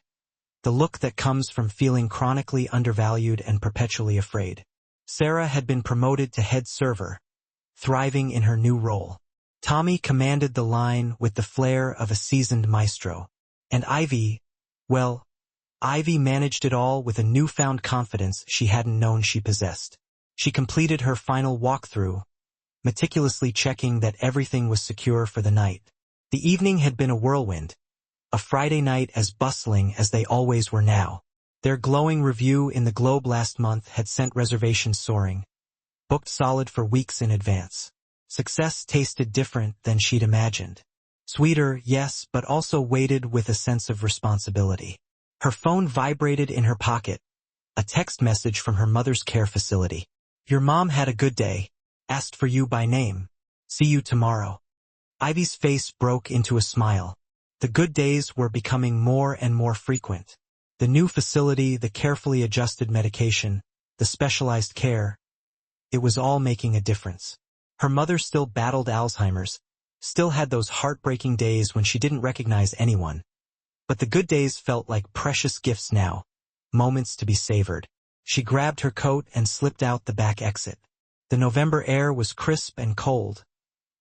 the look that comes from feeling chronically undervalued and perpetually afraid. Sarah had been promoted to head server, thriving in her new role. Tommy commanded the line with the flair of a seasoned maestro. And Ivy, well, Ivy managed it all with a newfound confidence she hadn't known she possessed. She completed her final walkthrough, meticulously checking that everything was secure for the night. The evening had been a whirlwind, a Friday night as bustling as they always were now. Their glowing review in the Globe last month had sent reservations soaring, booked solid for weeks in advance. Success tasted different than she'd imagined. Sweeter, yes, but also weighted with a sense of responsibility. Her phone vibrated in her pocket, a text message from her mother's care facility. "Your mom had a good day, asked for you by name. See you tomorrow." Ivy's face broke into a smile. The good days were becoming more and more frequent. The new facility, the carefully adjusted medication, the specialized care, it was all making a difference. Her mother still battled Alzheimer's, still had those heartbreaking days when she didn't recognize anyone. But the good days felt like precious gifts now, moments to be savored. She grabbed her coat and slipped out the back exit. The November air was crisp and cold,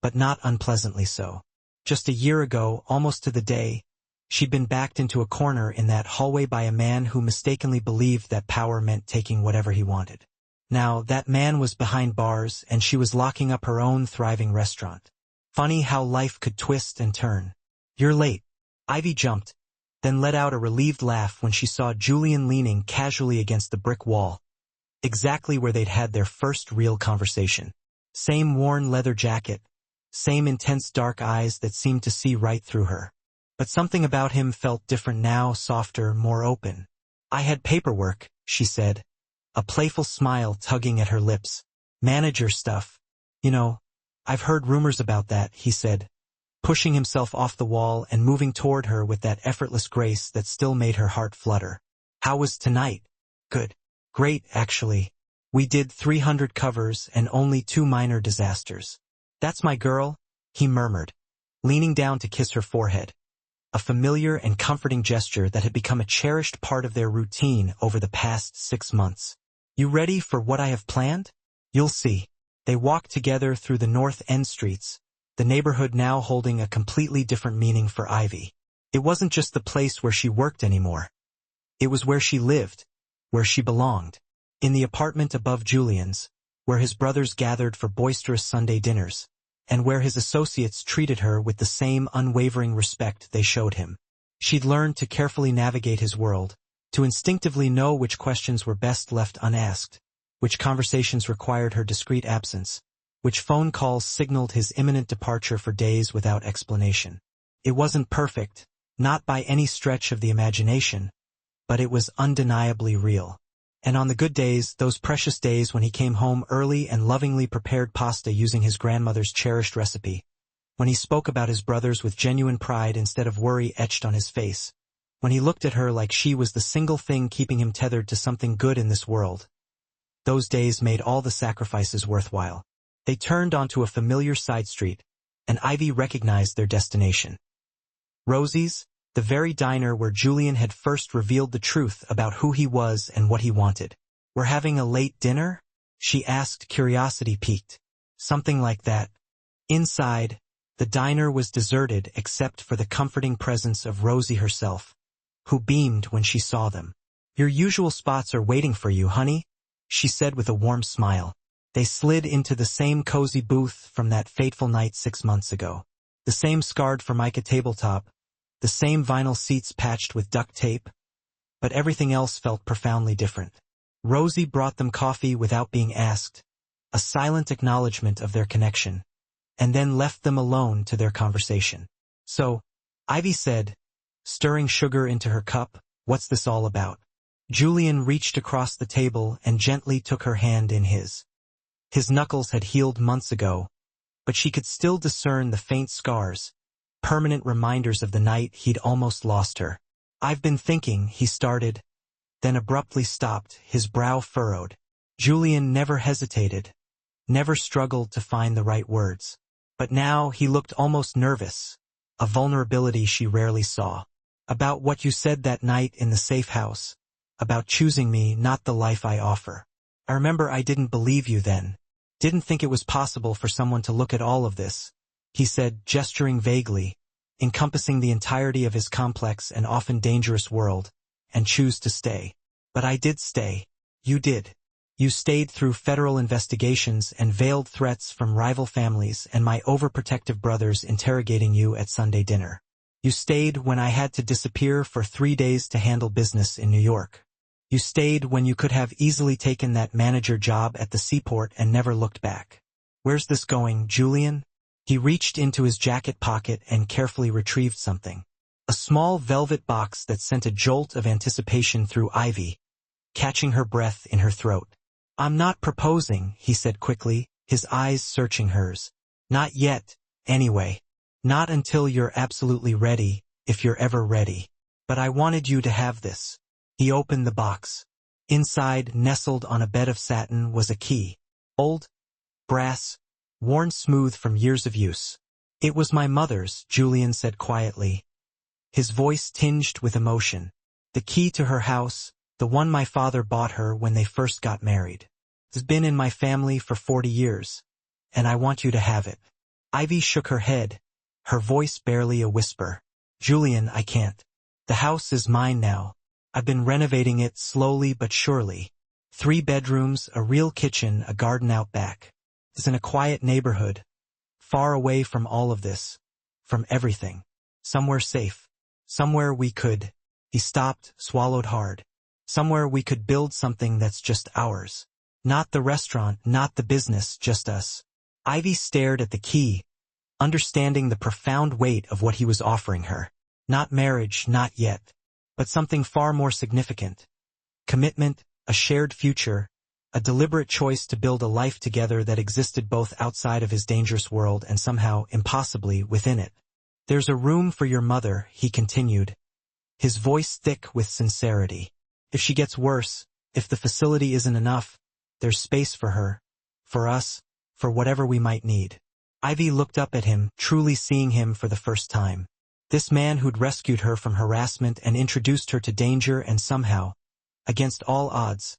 but not unpleasantly so. Just a year ago, almost to the day, she'd been backed into a corner in that hallway by a man who mistakenly believed that power meant taking whatever he wanted. Now, that man was behind bars, and she was locking up her own thriving restaurant. Funny how life could twist and turn. "You're late." Ivy jumped, then let out a relieved laugh when she saw Julian leaning casually against the brick wall, exactly where they'd had their first real conversation. Same worn leather jacket, same intense dark eyes that seemed to see right through her. But something about him felt different now, softer, more open. "I had paperwork," she said, a playful smile tugging at her lips. "Manager stuff. You know, I've heard rumors about that," he said, pushing himself off the wall and moving toward her with that effortless grace that still made her heart flutter. "How was tonight?" "Good. Great, actually. We did 300 covers and only 2 minor disasters." "That's my girl," he murmured, leaning down to kiss her forehead, a familiar and comforting gesture that had become a cherished part of their routine over the past 6 months. "You ready for what I have planned? You'll see." They walked together through the North End streets, the neighborhood now holding a completely different meaning for Ivy. It wasn't just the place where she worked anymore. It was where she lived, where she belonged. In the apartment above Julian's, where his brothers gathered for boisterous Sunday dinners, and where his associates treated her with the same unwavering respect they showed him. She'd learned to carefully navigate his world, to instinctively know which questions were best left unasked, which conversations required her discreet absence, which phone calls signaled his imminent departure for days without explanation. It wasn't perfect, not by any stretch of the imagination, but it was undeniably real. And on the good days, those precious days when he came home early and lovingly prepared pasta using his grandmother's cherished recipe, when he spoke about his brothers with genuine pride instead of worry etched on his face, when he looked at her like she was the single thing keeping him tethered to something good in this world, those days made all the sacrifices worthwhile. They turned onto a familiar side street, and Ivy recognized their destination. "Rosie's?" The very diner where Julian had first revealed the truth about who he was and what he wanted. "We're having a late dinner?" she asked, curiosity piqued. "Something like that." Inside, the diner was deserted except for the comforting presence of Rosie herself, who beamed when she saw them. "Your usual spots are waiting for you, honey," she said with a warm smile. They slid into the same cozy booth from that fateful night 6 months ago. The same scarred Formica tabletop, the same vinyl seats patched with duct tape, but everything else felt profoundly different. Rosie brought them coffee without being asked, a silent acknowledgement of their connection, and then left them alone to their conversation. "So," Ivy said, stirring sugar into her cup, "what's this all about?" Julian reached across the table and gently took her hand in his. His knuckles had healed months ago, but she could still discern the faint scars, permanent reminders of the night he'd almost lost her. "I've been thinking," he started, then abruptly stopped, his brow furrowed. Julian never hesitated, never struggled to find the right words. But now he looked almost nervous, a vulnerability she rarely saw. "About what you said that night in the safe house, about choosing me, not the life I offer. I remember I didn't believe you then, didn't think it was possible for someone to look at all of this," he said, gesturing vaguely, encompassing the entirety of his complex and often dangerous world, "and choose to stay. But I did stay. You did. You stayed through federal investigations and veiled threats from rival families and my overprotective brothers interrogating you at Sunday dinner. You stayed when I had to disappear for 3 days to handle business in New York. You stayed when you could have easily taken that manager job at the seaport and never looked back." "Where's this going, Julian?" He reached into his jacket pocket and carefully retrieved something. A small velvet box that sent a jolt of anticipation through Ivy, catching her breath in her throat. "I'm not proposing," he said quickly, his eyes searching hers. "Not yet, anyway. Not until you're absolutely ready, if you're ever ready. But I wanted you to have this." He opened the box. Inside, nestled on a bed of satin, was a key. Old, brass, worn smooth from years of use. "It was my mother's," Julian said quietly, his voice tinged with emotion. "The key to her house, the one my father bought her when they first got married. It's been in my family for 40 years, and I want you to have it." Ivy shook her head, her voice barely a whisper. "Julian, I can't. The house is mine now. I've been renovating it slowly but surely. 3 bedrooms, a real kitchen, a garden out back. It's in a quiet neighborhood, far away from all of this, from everything. Somewhere safe. Somewhere we could—" He stopped, swallowed hard. "Somewhere we could build something that's just ours. Not the restaurant, not the business, just us." Ivy stared at the key, understanding the profound weight of what he was offering her. Not marriage, not yet, but something far more significant. Commitment, a shared future, a deliberate choice to build a life together that existed both outside of his dangerous world and somehow, impossibly, within it. "There's a room for your mother," he continued, his voice thick with sincerity. "If she gets worse, if the facility isn't enough, there's space for her, for us, for whatever we might need." Ivy looked up at him, truly seeing him for the first time. This man who'd rescued her from harassment and introduced her to danger and somehow, against all odds,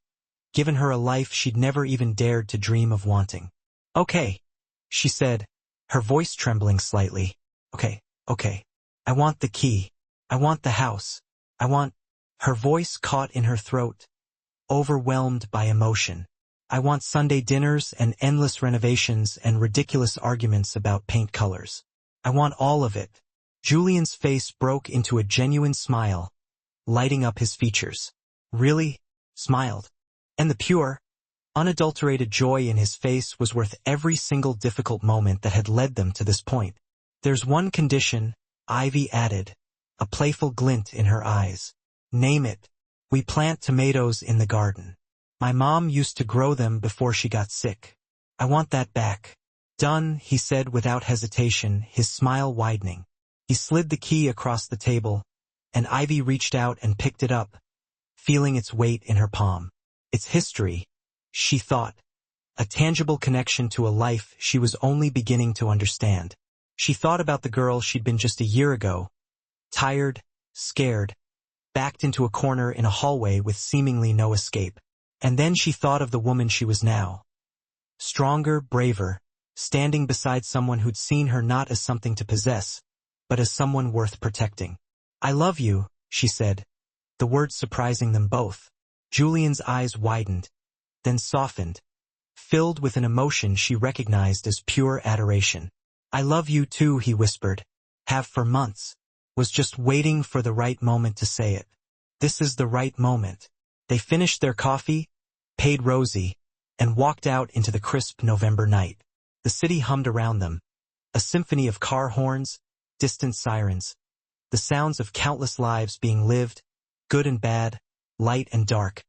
given her a life she'd never even dared to dream of wanting. "Okay," she said, her voice trembling slightly. Okay. I want the key. I want the house. I want—" Her voice caught in her throat, overwhelmed by emotion. "I want Sunday dinners and endless renovations and ridiculous arguments about paint colors. I want all of it." Julian's face broke into a genuine smile, lighting up his features. "Really?" smiled. And the pure, unadulterated joy in his face was worth every single difficult moment that had led them to this point. "There's one condition," Ivy added, a playful glint in her eyes. "Name it. We plant tomatoes in the garden. My mom used to grow them before she got sick. I want that back." "Done," he said without hesitation, his smile widening. He slid the key across the table, and Ivy reached out and picked it up, feeling its weight in her palm. Its history, she thought, a tangible connection to a life she was only beginning to understand. She thought about the girl she'd been just a year ago, tired, scared, backed into a corner in a hallway with seemingly no escape. And then she thought of the woman she was now. Stronger, braver, standing beside someone who'd seen her not as something to possess, but as someone worth protecting. "I love you," she said, the words surprising them both. Julian's eyes widened, then softened, filled with an emotion she recognized as pure adoration. "I love you too," he whispered. "Have for months. Was just waiting for the right moment to say it. This is the right moment." They finished their coffee, paid Rosie, and walked out into the crisp November night. The city hummed around them, a symphony of car horns, distant sirens, the sounds of countless lives being lived, good and bad, light and dark,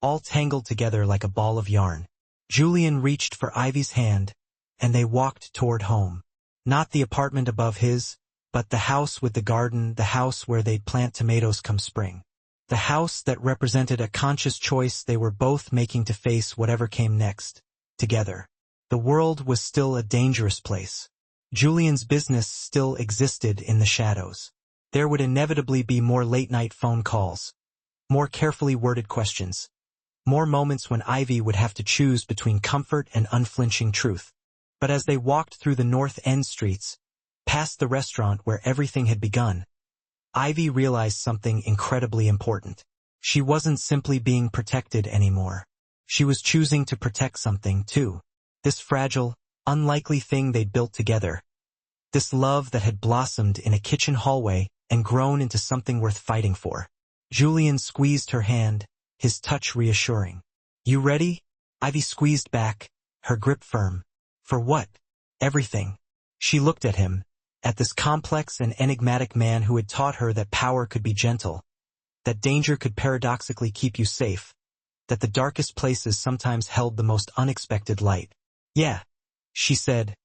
all tangled together like a ball of yarn. Julian reached for Ivy's hand, and they walked toward home. Not the apartment above his, but the house with the garden, the house where they'd plant tomatoes come spring. The house that represented a conscious choice they were both making to face whatever came next, together. The world was still a dangerous place. Julian's business still existed in the shadows. There would inevitably be more late-night phone calls, more carefully worded questions, more moments when Ivy would have to choose between comfort and unflinching truth. But as they walked through the North End streets, past the restaurant where everything had begun, Ivy realized something incredibly important. She wasn't simply being protected anymore. She was choosing to protect something, too. This fragile, unlikely thing they'd built together. This love that had blossomed in a kitchen hallway and grown into something worth fighting for. Julian squeezed her hand, his touch reassuring. "You ready?" Ivy squeezed back, her grip firm. "For what?" "Everything." She looked at him, at this complex and enigmatic man who had taught her that power could be gentle, that danger could paradoxically keep you safe, that the darkest places sometimes held the most unexpected light. "Yeah," she said,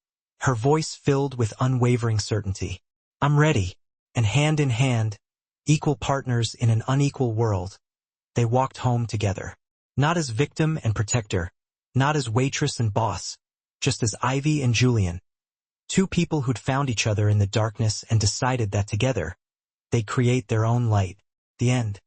her voice filled with unwavering certainty. "I'm ready." And hand in hand, equal partners in an unequal world, they walked home together. Not as victim and protector, not as waitress and boss, just as Ivy and Julian. Two people who'd found each other in the darkness and decided that together, they'd create their own light. The end.